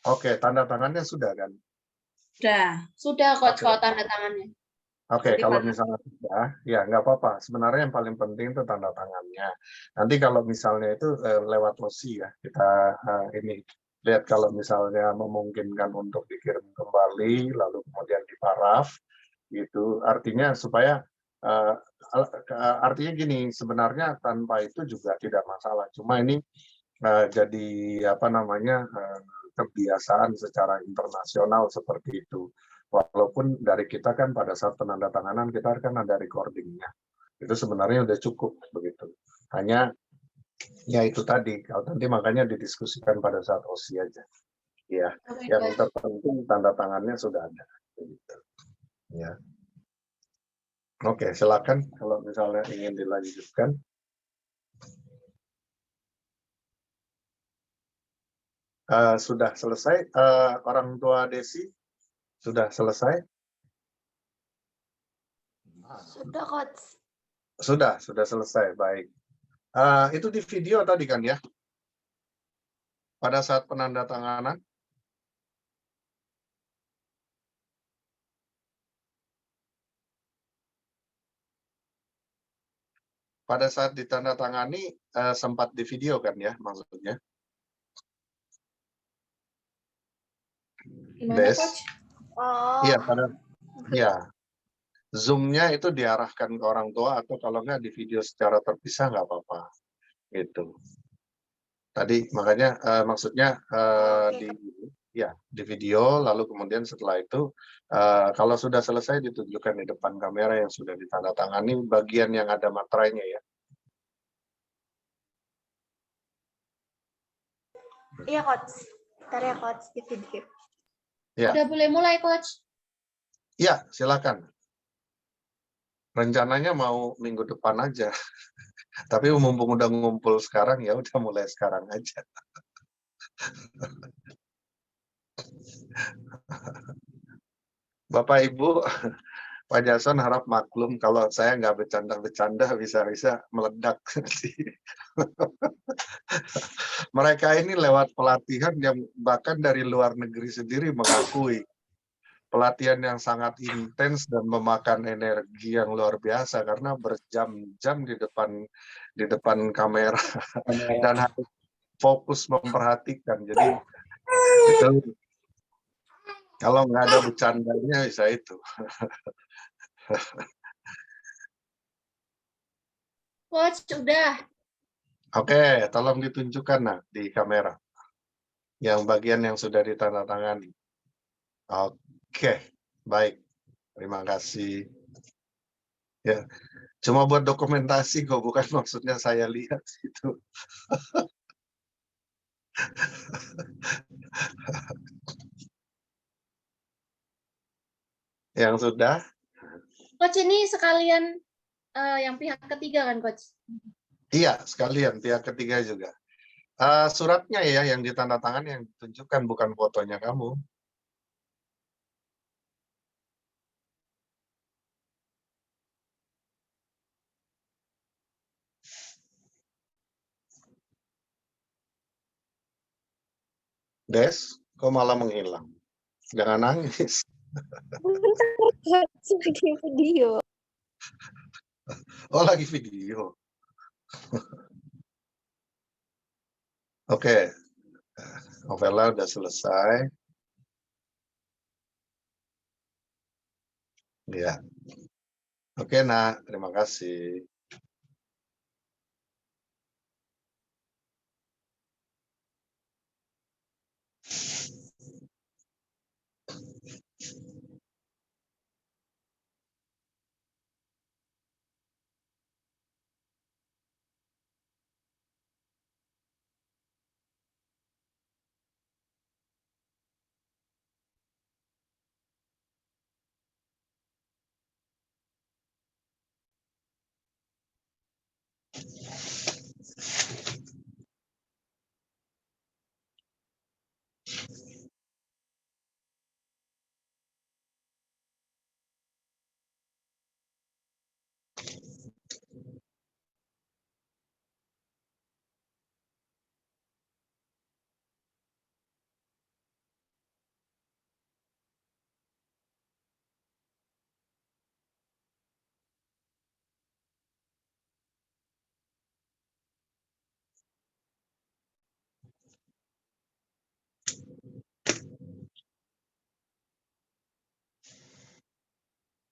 Oke, tanda tangannya sudah kan? Sudah, Coach, kalau tanda tangannya. Oke, kalau misalnya sudah, ya nggak apa-apa. Sebenarnya yang paling penting itu tanda tangannya. Nanti kalau misalnya itu lewat losi ya, kita ini lihat kalau misalnya memungkinkan untuk dikirim kembali, lalu kemudian diparaf, gitu. Artinya supaya artinya gini, sebenarnya tanpa itu juga tidak masalah. Cuma ini jadi apa namanya kebiasaan secara internasional seperti itu. Walaupun dari kita kan pada saat penandatanganan kita kan ada recordingnya. Itu sebenarnya udah cukup begitu. Hanya ya itu tadi, kalau nanti makanya didiskusikan pada saat OSI aja. Ya, yang terpenting tanda tangannya sudah ada. Begitu. Ya. Oke, silakan kalau misalnya ingin dilanjutkan. Sudah selesai, orang tua Desi sudah selesai? Sudah, Coach. Sudah selesai, baik. Itu di video tadi kan ya? Pada saat penandatanganan? pada saat ditandatangani sempat di video kan ya maksudnya? Gimana, Des? Coach? Iya, ya. Zoom-nya itu diarahkan ke orang tua atau kalau nggak di video secara terpisah nggak apa-apa. Gitu. Tadi makanya maksudnya di video lalu kemudian setelah itu kalau sudah selesai ditunjukkan di depan kamera yang sudah ditandatangani bagian yang ada materainya ya. Iya, Coach. Bentar ya, Coach, di video. Ya. Udah boleh mulai, Coach? Ya, silakan. Rencananya mau minggu depan aja. Tapi mumpung udah ngumpul sekarang, ya udah mulai sekarang aja. Bapak Ibu, Pak Jason harap maklum kalau saya nggak bercanda-bercanda bisa-bisa meledak. Mereka ini lewat pelatihan yang bahkan dari luar negeri sendiri mengakui pelatihan yang sangat intens dan memakan energi yang luar biasa karena berjam-jam di depan kamera dan harus fokus memperhatikan. Jadi itu kalau nggak ada bercandanya bisa itu. Coach, udah. Oke, tolong ditunjukkan nah di kamera. Yang bagian yang sudah ditandatangani. Oke, baik. Terima kasih. Ya, cuma buat dokumentasi kok, bukan maksudnya saya lihat itu. Yang sudah? Coach, ini sekalian yang pihak ketiga kan, Coach? Iya, sekalian pihak ketiga juga. Suratnya ya yang ditandatangani yang ditunjukkan, bukan fotonya kamu. Des, kok malah menghilang? Jangan nangis. Lagi video. Oh, lagi video. Oke, novela udah selesai. Ya. Oke, nah, terima kasih.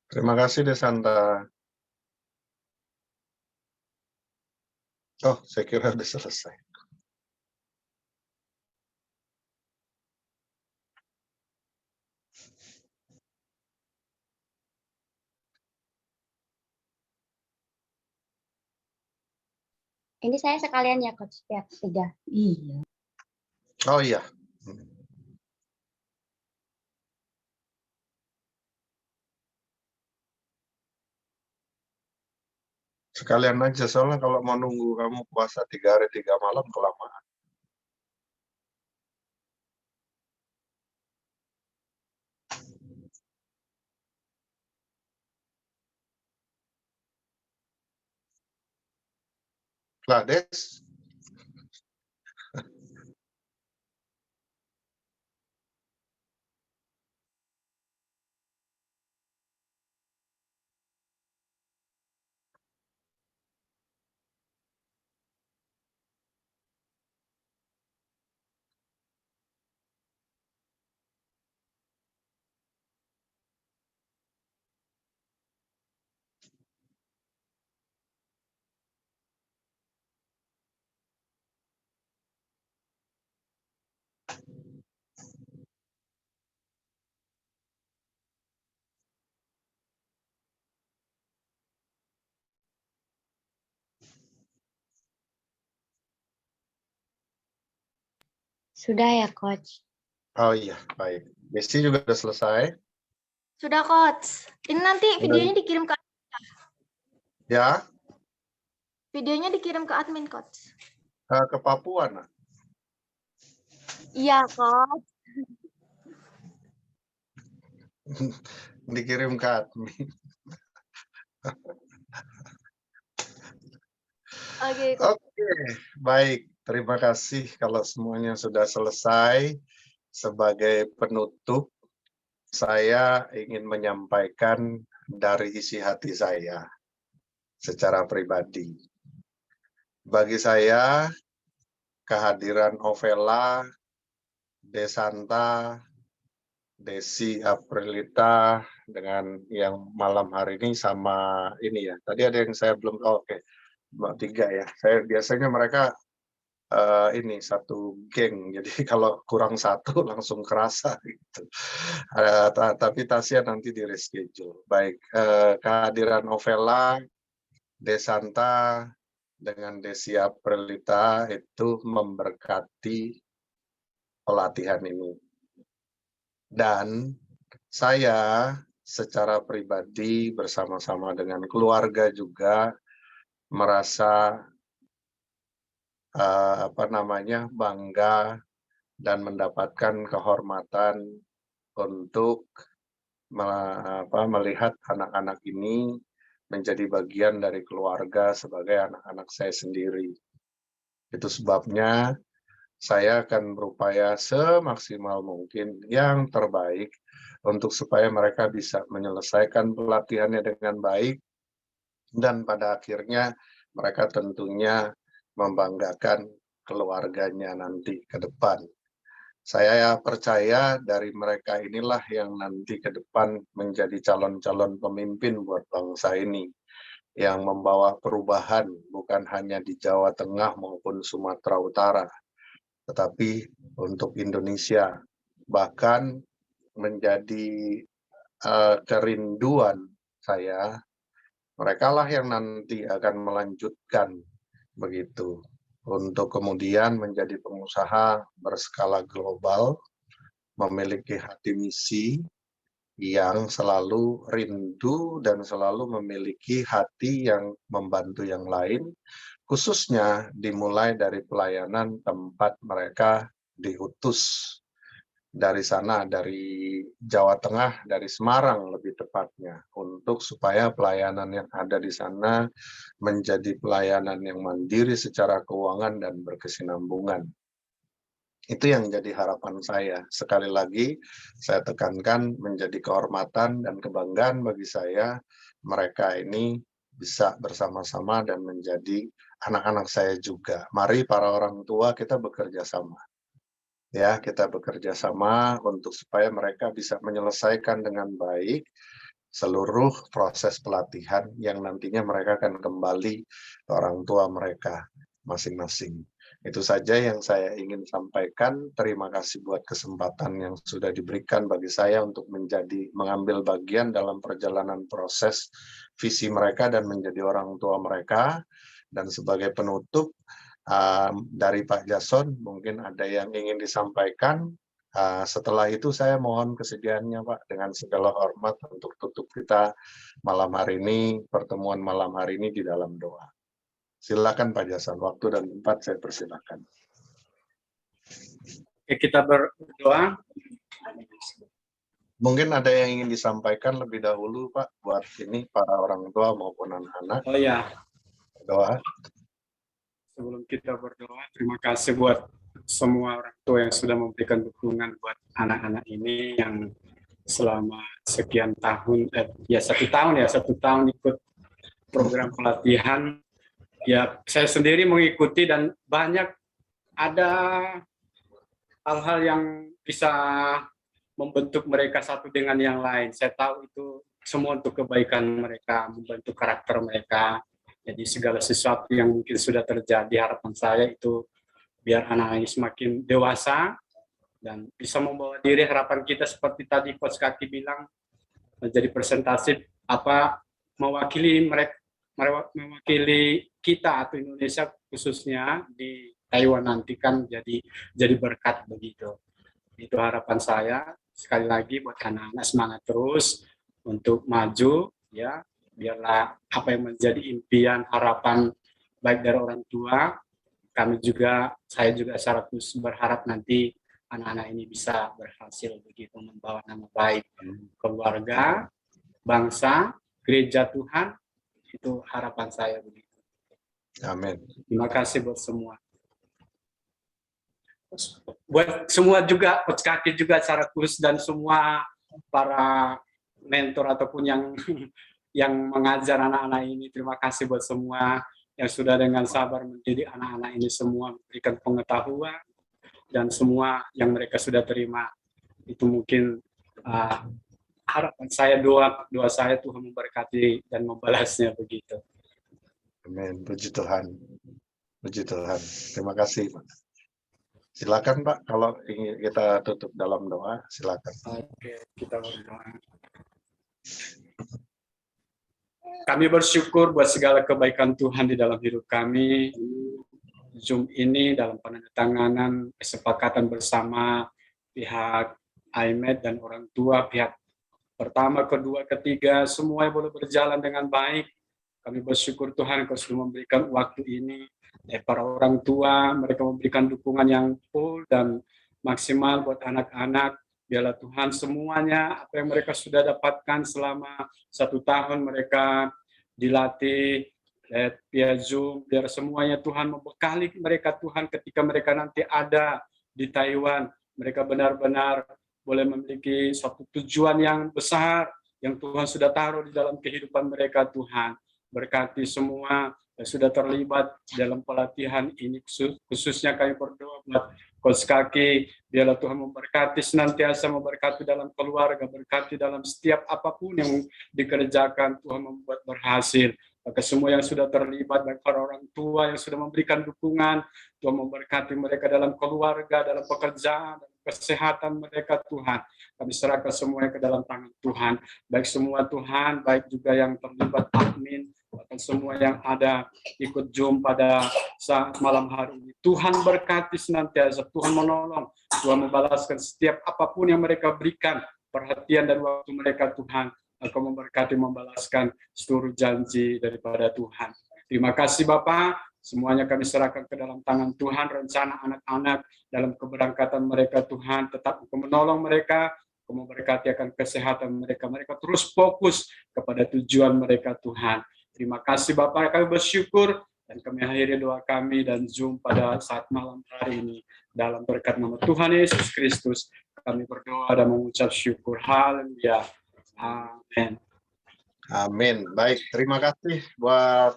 Terima kasih, Desanta. Oh, saya kira sudah selesai. Ini saya sekalian ya, Coach, pihak ketiga. Iya. Oh iya. Sekalian aja, soalnya kalau mau nunggu kamu puasa 3 hari 3 malam kelamaan. Lah, Des. Sudah ya, Coach. Oh iya, baik. Desi juga sudah selesai. Sudah, Coach. Ini nanti videonya dikirim ke Ya, admin, Coach. ke Papua, nah. Iya, Coach. Dikirim ke admin. Oke. Oke, baik. Terima kasih kalau semuanya sudah selesai. Sebagai penutup, saya ingin menyampaikan dari isi hati saya secara pribadi. Bagi saya, kehadiran Ovela, Desanta, Desi Aprilita dengan yang malam hari ini sama ini ya. Tadi ada yang saya belum oke. Tiga ya. Saya biasanya mereka ini satu geng, jadi kalau kurang satu langsung kerasa gitu. Tapi Tasya nanti di reschedule. Baik, kehadiran Ovela, Desanta dengan Desi Aprilita itu memberkati pelatihan ini. Dan saya secara pribadi bersama-sama dengan keluarga juga merasa bangga dan mendapatkan kehormatan untuk melihat anak-anak ini menjadi bagian dari keluarga sebagai anak-anak saya sendiri. Itu sebabnya saya akan berupaya semaksimal mungkin yang terbaik untuk supaya mereka bisa menyelesaikan pelatihannya dengan baik dan pada akhirnya mereka tentunya membanggakan keluarganya nanti ke depan. Saya percaya dari mereka inilah yang nanti ke depan menjadi calon-calon pemimpin buat bangsa ini, yang membawa perubahan bukan hanya di Jawa Tengah maupun Sumatera Utara, tetapi untuk Indonesia. Bahkan menjadi kerinduan saya, merekalah yang nanti akan melanjutkan begitu untuk kemudian menjadi pengusaha berskala global, memiliki hati misi yang selalu rindu dan selalu memiliki hati yang membantu yang lain, khususnya dimulai dari pelayanan tempat mereka diutus dari sana, dari Jawa Tengah, dari Semarang lebih tepatnya, untuk supaya pelayanan yang ada di sana menjadi pelayanan yang mandiri secara keuangan dan berkesinambungan. Itu yang jadi harapan saya. Sekali lagi, saya tekankan menjadi kehormatan dan kebanggaan bagi saya, mereka ini bisa bersama-sama dan menjadi anak-anak saya juga. Mari para orang tua kita bekerja sama. Ya, kita bekerja sama untuk supaya mereka bisa menyelesaikan dengan baik seluruh proses pelatihan yang nantinya mereka akan kembali ke orang tua mereka masing-masing. Itu saja yang saya ingin sampaikan. Terima kasih buat kesempatan yang sudah diberikan bagi saya untuk mengambil bagian dalam perjalanan proses visi mereka dan menjadi orang tua mereka. Dan sebagai penutup, dari Pak Jason, mungkin ada yang ingin disampaikan. Setelah itu saya mohon kesediaannya Pak dengan segala hormat untuk tutup kita malam hari ini, pertemuan malam hari ini di dalam doa. Silakan Pak Jason, waktu dan tempat saya persilakan. Oke, kita berdoa. Mungkin ada yang ingin disampaikan lebih dahulu Pak, buat ini para orang tua maupun anak-anak. Oh ya, Doa. sebelum kita berdoa, terima kasih buat semua orang tua yang sudah memberikan dukungan buat anak-anak ini yang selama sekian tahun, satu tahun ikut program pelatihan. Ya, saya sendiri mengikuti dan banyak ada hal-hal yang bisa membentuk mereka satu dengan yang lain. Saya tahu itu semua untuk kebaikan mereka, membentuk karakter mereka. Jadi segala sesuatu yang mungkin sudah terjadi, harapan saya itu biar anak ini semakin dewasa dan bisa membawa diri. Harapan kita seperti tadi Coach Kaki bilang, menjadi presentasi mewakili mereka, mewakili kita atau Indonesia khususnya di Taiwan nanti kan jadi berkat begitu. Itu harapan saya. Sekali lagi buat anak-anak semangat terus untuk maju ya, biarlah apa yang menjadi impian harapan baik dari orang tua, saya juga secara khusus berharap nanti anak-anak ini bisa berhasil begitu membawa nama baik keluarga, bangsa, gereja Tuhan. Itu harapan saya begitu. Amin. Terima kasih buat semua. Buat semua juga, Coach Kaki juga secara khusus dan semua para mentor ataupun yang mengajar anak-anak ini. Terima kasih buat semua yang sudah dengan sabar mendidik anak-anak ini semua, memberikan pengetahuan dan semua yang mereka sudah terima. Itu mungkin harapan saya, doa saya Tuhan memberkati dan membalasnya begitu. Amin. Puji Tuhan. Puji Tuhan. Terima kasih, Pak. Silakan, Pak, kalau ingin kita tutup dalam doa, silakan. Oke, kita berdoa. Kami bersyukur buat segala kebaikan Tuhan di dalam hidup kami. Zoom ini dalam penandatanganan kesepakatan bersama pihak IMED dan orang tua, pihak pertama, kedua, ketiga, semuanya boleh berjalan dengan baik. Kami bersyukur Tuhan Kau sudah memberikan waktu ini. Para orang tua, mereka memberikan dukungan yang full dan maksimal buat anak-anak. Biarlah Tuhan semuanya apa yang mereka sudah dapatkan selama 1 tahun mereka dilatih via Zoom, biar semuanya Tuhan membekali mereka Tuhan ketika mereka nanti ada di Taiwan. Mereka benar-benar boleh memiliki suatu tujuan yang besar yang Tuhan sudah taruh di dalam kehidupan mereka Tuhan. Berkati semua yang sudah terlibat dalam pelatihan ini, khususnya kami berdoa buat Coach Kaki, biarlah Tuhan memberkati, senantiasa memberkati dalam keluarga, berkati dalam setiap apapun yang dikerjakan, Tuhan membuat berhasil. Maka semua yang sudah terlibat, baik para orang tua yang sudah memberikan dukungan, Tuhan memberkati mereka dalam keluarga, dalam pekerjaan, dalam kesehatan mereka Tuhan. Kami serahkan semuanya ke dalam tangan Tuhan. Baik semua Tuhan, baik juga yang terlibat admin, bahkan semua yang ada ikut Zoom pada saat malam hari ini. Tuhan berkati senantiasa, Tuhan menolong, Tuhan membalaskan setiap apapun yang mereka berikan, perhatian dan waktu mereka Tuhan. Engkau memberkati, membalaskan seluruh janji daripada Tuhan. Terima kasih Bapak, semuanya kami serahkan ke dalam tangan Tuhan, rencana anak-anak dalam keberangkatan mereka Tuhan, tetap Engkau menolong mereka, Engkau memberkati akan kesehatan mereka, mereka terus fokus kepada tujuan mereka Tuhan. Terima kasih Bapak, kami bersyukur, dan kami akhiri doa kami dan Zoom pada saat malam hari ini. Dalam berkat nama Tuhan Yesus Kristus, kami berdoa dan mengucap syukur. Haleluya. Amin. Amin. Baik, terima kasih buat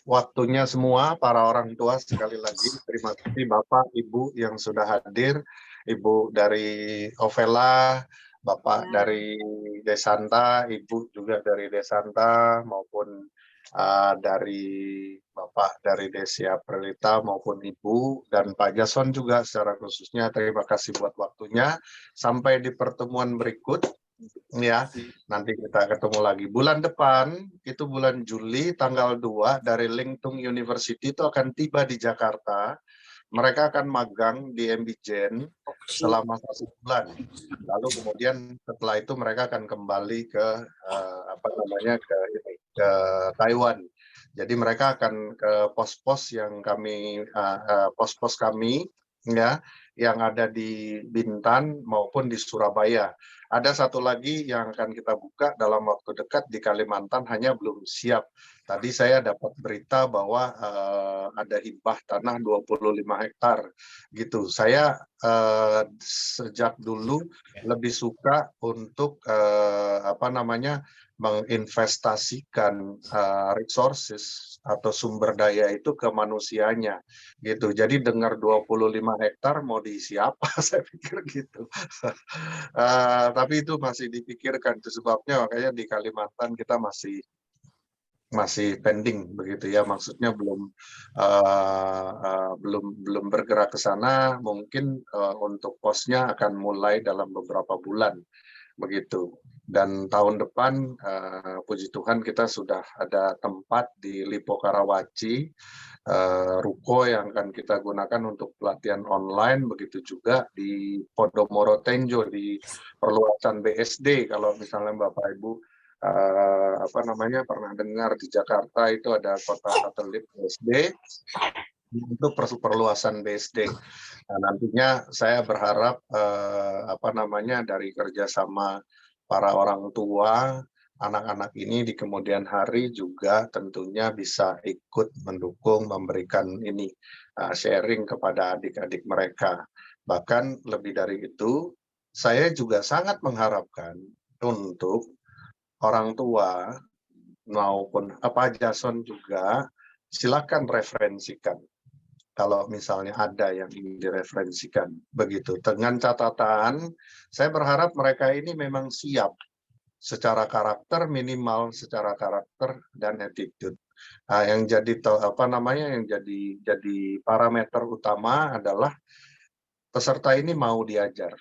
waktunya semua para orang tua sekali lagi. Terima kasih Bapak, Ibu yang sudah hadir, Ibu dari Ovela, Bapak dari Desanta, Ibu juga dari Desanta, maupun dari Bapak dari Desia Prelita maupun Ibu dan Pak Jason juga secara khususnya terima kasih buat waktunya. Sampai di pertemuan berikut. Ya, nanti kita ketemu lagi bulan depan, itu bulan Juli tanggal 2 dari Lingtung University itu akan tiba di Jakarta. Mereka akan magang di MBJen selama 1 bulan. Lalu kemudian setelah itu mereka akan kembali ke ke Taiwan. Jadi mereka akan ke pos-pos yang pos-pos kami ya yang ada di Bintan maupun di Surabaya. Ada satu lagi yang akan kita buka dalam waktu dekat di Kalimantan, hanya belum siap. Tadi saya dapat berita bahwa ada hibah tanah 25 hektar gitu. Saya sejak dulu lebih suka untuk menginvestasikan resources atau sumber daya itu ke manusianya gitu. Jadi dengar 25 hektar mau diisi apa saya pikir gitu. Tapi itu masih dipikirkan, itu sebabnya makanya di Kalimantan kita masih pending begitu ya, maksudnya belum bergerak ke sana. Mungkin untuk posnya akan mulai dalam beberapa bulan begitu. Dan tahun depan puji Tuhan kita sudah ada tempat di Lipo Karawaci ruko yang akan kita gunakan untuk pelatihan online, begitu juga di Podomoro Tenjo di perluasan BSD. Kalau misalnya Bapak Ibu pernah dengar di Jakarta itu ada kota satelit BSD untuk perluasan BSD. Nah, nantinya saya berharap dari kerjasama para orang tua, anak-anak ini di kemudian hari juga tentunya bisa ikut mendukung, memberikan ini sharing kepada adik-adik mereka. Bahkan lebih dari itu, saya juga sangat mengharapkan untuk orang tua maupun Pak Jason juga silakan referensikan. Kalau misalnya ada yang ingin direferensikan, begitu. Dengan catatan, saya berharap mereka ini memang siap secara karakter, minimal secara karakter dan attitude. Nah, yang jadi jadi parameter utama adalah peserta ini mau diajar,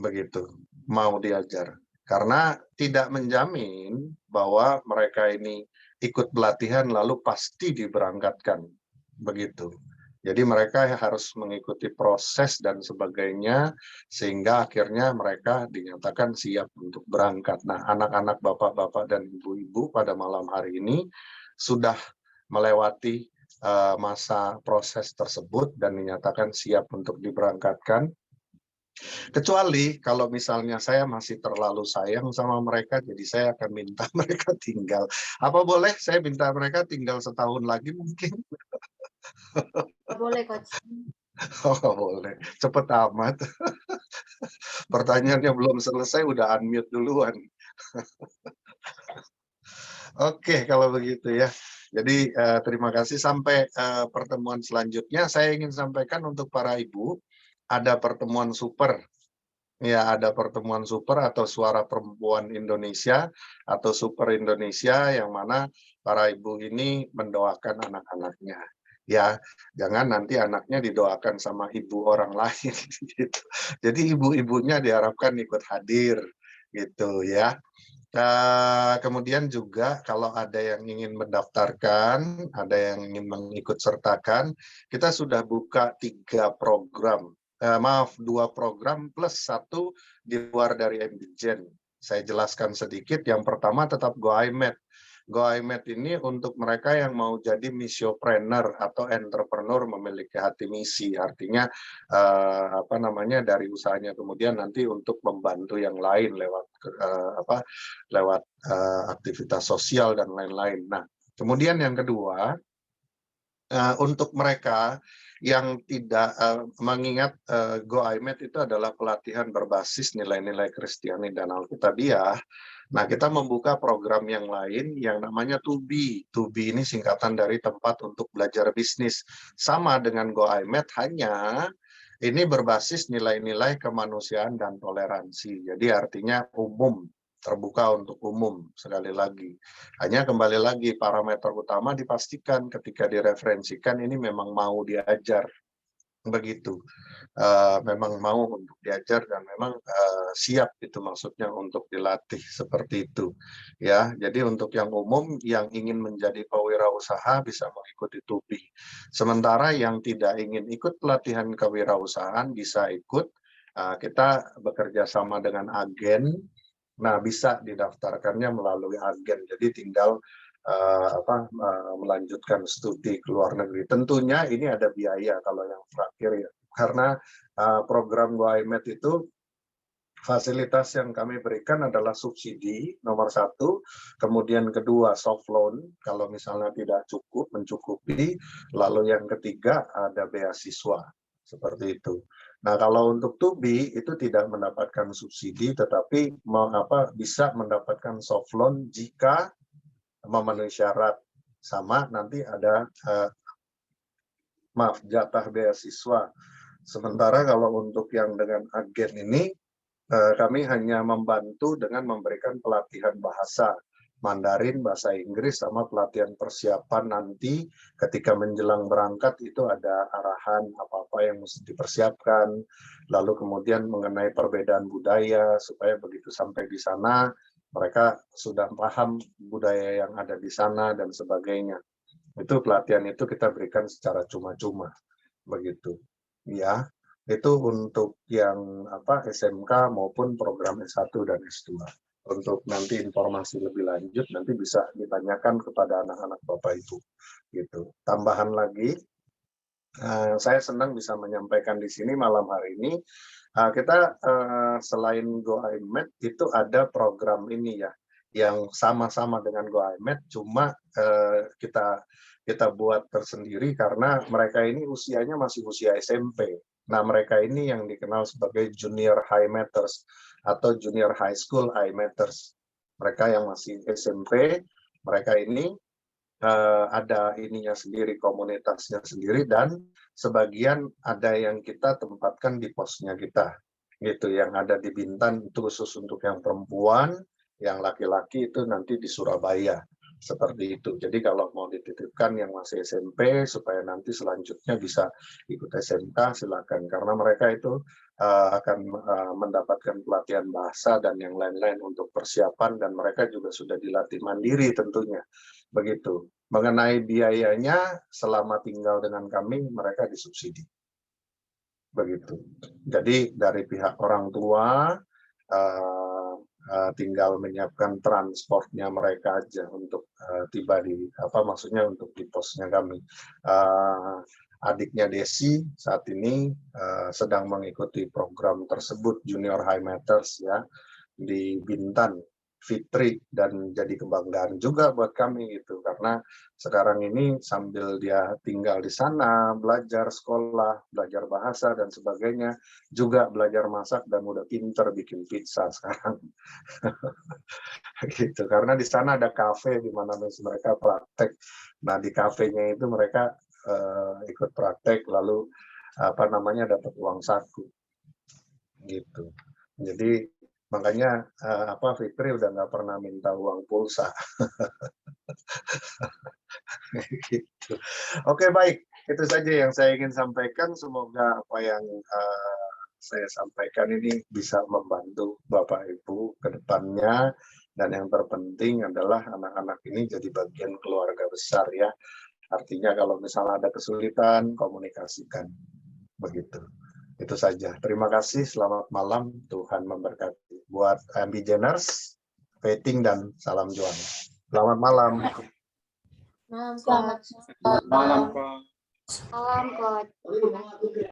begitu, mau diajar. Karena tidak menjamin bahwa mereka ini ikut pelatihan lalu pasti diberangkatkan, begitu. Jadi mereka harus mengikuti proses dan sebagainya sehingga akhirnya mereka dinyatakan siap untuk berangkat. Nah, anak-anak bapak-bapak dan ibu-ibu pada malam hari ini sudah melewati masa proses tersebut dan dinyatakan siap untuk diberangkatkan. Kecuali kalau misalnya saya masih terlalu sayang sama mereka, jadi saya akan minta mereka tinggal. Apa boleh saya minta mereka tinggal setahun lagi mungkin? Boleh, Coach. Oh, boleh. Cepet amat. Pertanyaannya belum selesai, udah unmute duluan. Oke, kalau begitu ya. Jadi terima kasih. Sampai pertemuan selanjutnya, saya ingin sampaikan untuk para ibu, ada pertemuan super. Ya, ada pertemuan super atau Suara Perempuan Indonesia atau Super Indonesia yang mana para ibu ini mendoakan anak-anaknya. Ya, jangan nanti anaknya didoakan sama ibu orang lain gitu. Jadi ibu-ibunya diharapkan ikut hadir gitu ya. Kemudian juga kalau ada yang ingin mendaftarkan, ada yang ingin mengikut sertakan, kita sudah buka 3 program. 2 program plus 1 di luar dari MBJEN. Saya jelaskan sedikit. Yang pertama tetap GoIMed. GoIMed ini untuk mereka yang mau jadi misiopreneur atau entrepreneur memiliki hati misi. Artinya dari usahanya kemudian nanti untuk membantu yang lain lewat aktivitas sosial dan lain-lain. Nah, kemudian yang kedua, untuk mereka yang tidak mengingat GoIMed itu adalah pelatihan berbasis nilai-nilai Kristiani dan Alkitabiah. Nah, kita membuka program yang lain yang namanya TUBI. TUBI ini singkatan dari tempat untuk belajar bisnis. Sama dengan GoIMed, hanya ini berbasis nilai-nilai kemanusiaan dan toleransi. Jadi artinya umum, terbuka untuk umum. Sekali lagi, hanya kembali lagi parameter utama dipastikan ketika direferensikan ini memang mau diajar, begitu. Memang mau untuk diajar dan memang siap, itu maksudnya, untuk dilatih seperti itu ya. Jadi untuk yang umum yang ingin menjadi pewirausaha bisa mengikuti TUBI. Sementara yang tidak ingin ikut pelatihan kewirausahaan bisa ikut, kita bekerja sama dengan agen. Nah, bisa didaftarkannya melalui agen. Jadi tinggal melanjutkan studi ke luar negeri. Tentunya ini ada biaya kalau yang terakhir ya. Karena program GoIMed itu fasilitas yang kami berikan adalah subsidi nomor 1, kemudian kedua soft loan kalau misalnya tidak cukup mencukupi, lalu yang ketiga ada beasiswa seperti itu. Nah, kalau untuk TUBI itu tidak mendapatkan subsidi, tetapi bisa mendapatkan soft loan jika memenuhi syarat, sama nanti ada jatah beasiswa. Sementara kalau untuk yang dengan agen ini, kami hanya membantu dengan memberikan pelatihan bahasa Mandarin, bahasa Inggris, sama pelatihan persiapan nanti ketika menjelang berangkat itu ada arahan apa-apa yang mesti dipersiapkan, lalu kemudian mengenai perbedaan budaya supaya begitu sampai di sana mereka sudah paham budaya yang ada di sana dan sebagainya. Itu pelatihan itu kita berikan secara cuma-cuma, begitu. Ya, itu untuk yang SMK maupun program S1 dan S2. Untuk nanti informasi lebih lanjut nanti bisa ditanyakan kepada anak-anak Bapak Ibu. Gitu. Tambahan lagi, saya senang bisa menyampaikan di sini malam hari ini. Kita selain Go IMED itu ada program ini ya, yang sama-sama dengan Go IMED, cuma kita buat tersendiri karena mereka ini usianya masih usia SMP. Nah, mereka ini yang dikenal sebagai Junior High Matters atau Junior High School High Matters. Mereka yang masih SMP, mereka ini ada ininya sendiri, komunitasnya sendiri, dan sebagian ada yang kita tempatkan di posnya kita. Gitu, yang ada di Bintan itu khusus untuk yang perempuan, yang laki-laki itu nanti di Surabaya. Seperti itu. Jadi kalau mau dititipkan yang masih SMP supaya nanti selanjutnya bisa ikut SMK, silakan. Karena mereka itu akan mendapatkan pelatihan bahasa dan yang lain-lain untuk persiapan, dan mereka juga sudah dilatih mandiri tentunya. Begitu. Mengenai biayanya selama tinggal dengan kami mereka disubsidi. Begitu. Jadi dari pihak orang tua tinggal menyiapkan transportnya mereka aja untuk tiba di maksudnya untuk di posnya kami. Adiknya Desi saat ini sedang mengikuti program tersebut Junior High Matters ya di Bintan, Fitri, dan jadi kebanggaan juga buat kami gitu karena sekarang ini sambil dia tinggal di sana belajar sekolah, belajar bahasa dan sebagainya, juga belajar masak dan udah pinter bikin pizza sekarang. Gitu karena di sana ada kafe di mana mereka praktek. Nah di kafenya itu mereka ikut praktek lalu dapat uang saku gitu. Jadi makanya Fitri udah nggak pernah minta uang pulsa. Gitu. Oke, baik, itu saja yang saya ingin sampaikan. Semoga apa yang saya sampaikan ini bisa membantu Bapak Ibu ke depannya, dan yang terpenting adalah anak-anak ini jadi bagian keluarga besar ya. Artinya kalau misalnya ada kesulitan, komunikasikan. Begitu. Itu saja. Terima kasih. Selamat malam. Tuhan memberkati. Buat Ambigeners, Peting, dan salam juang. Selamat malam. Selamat Malam, Pak. malam, Coach.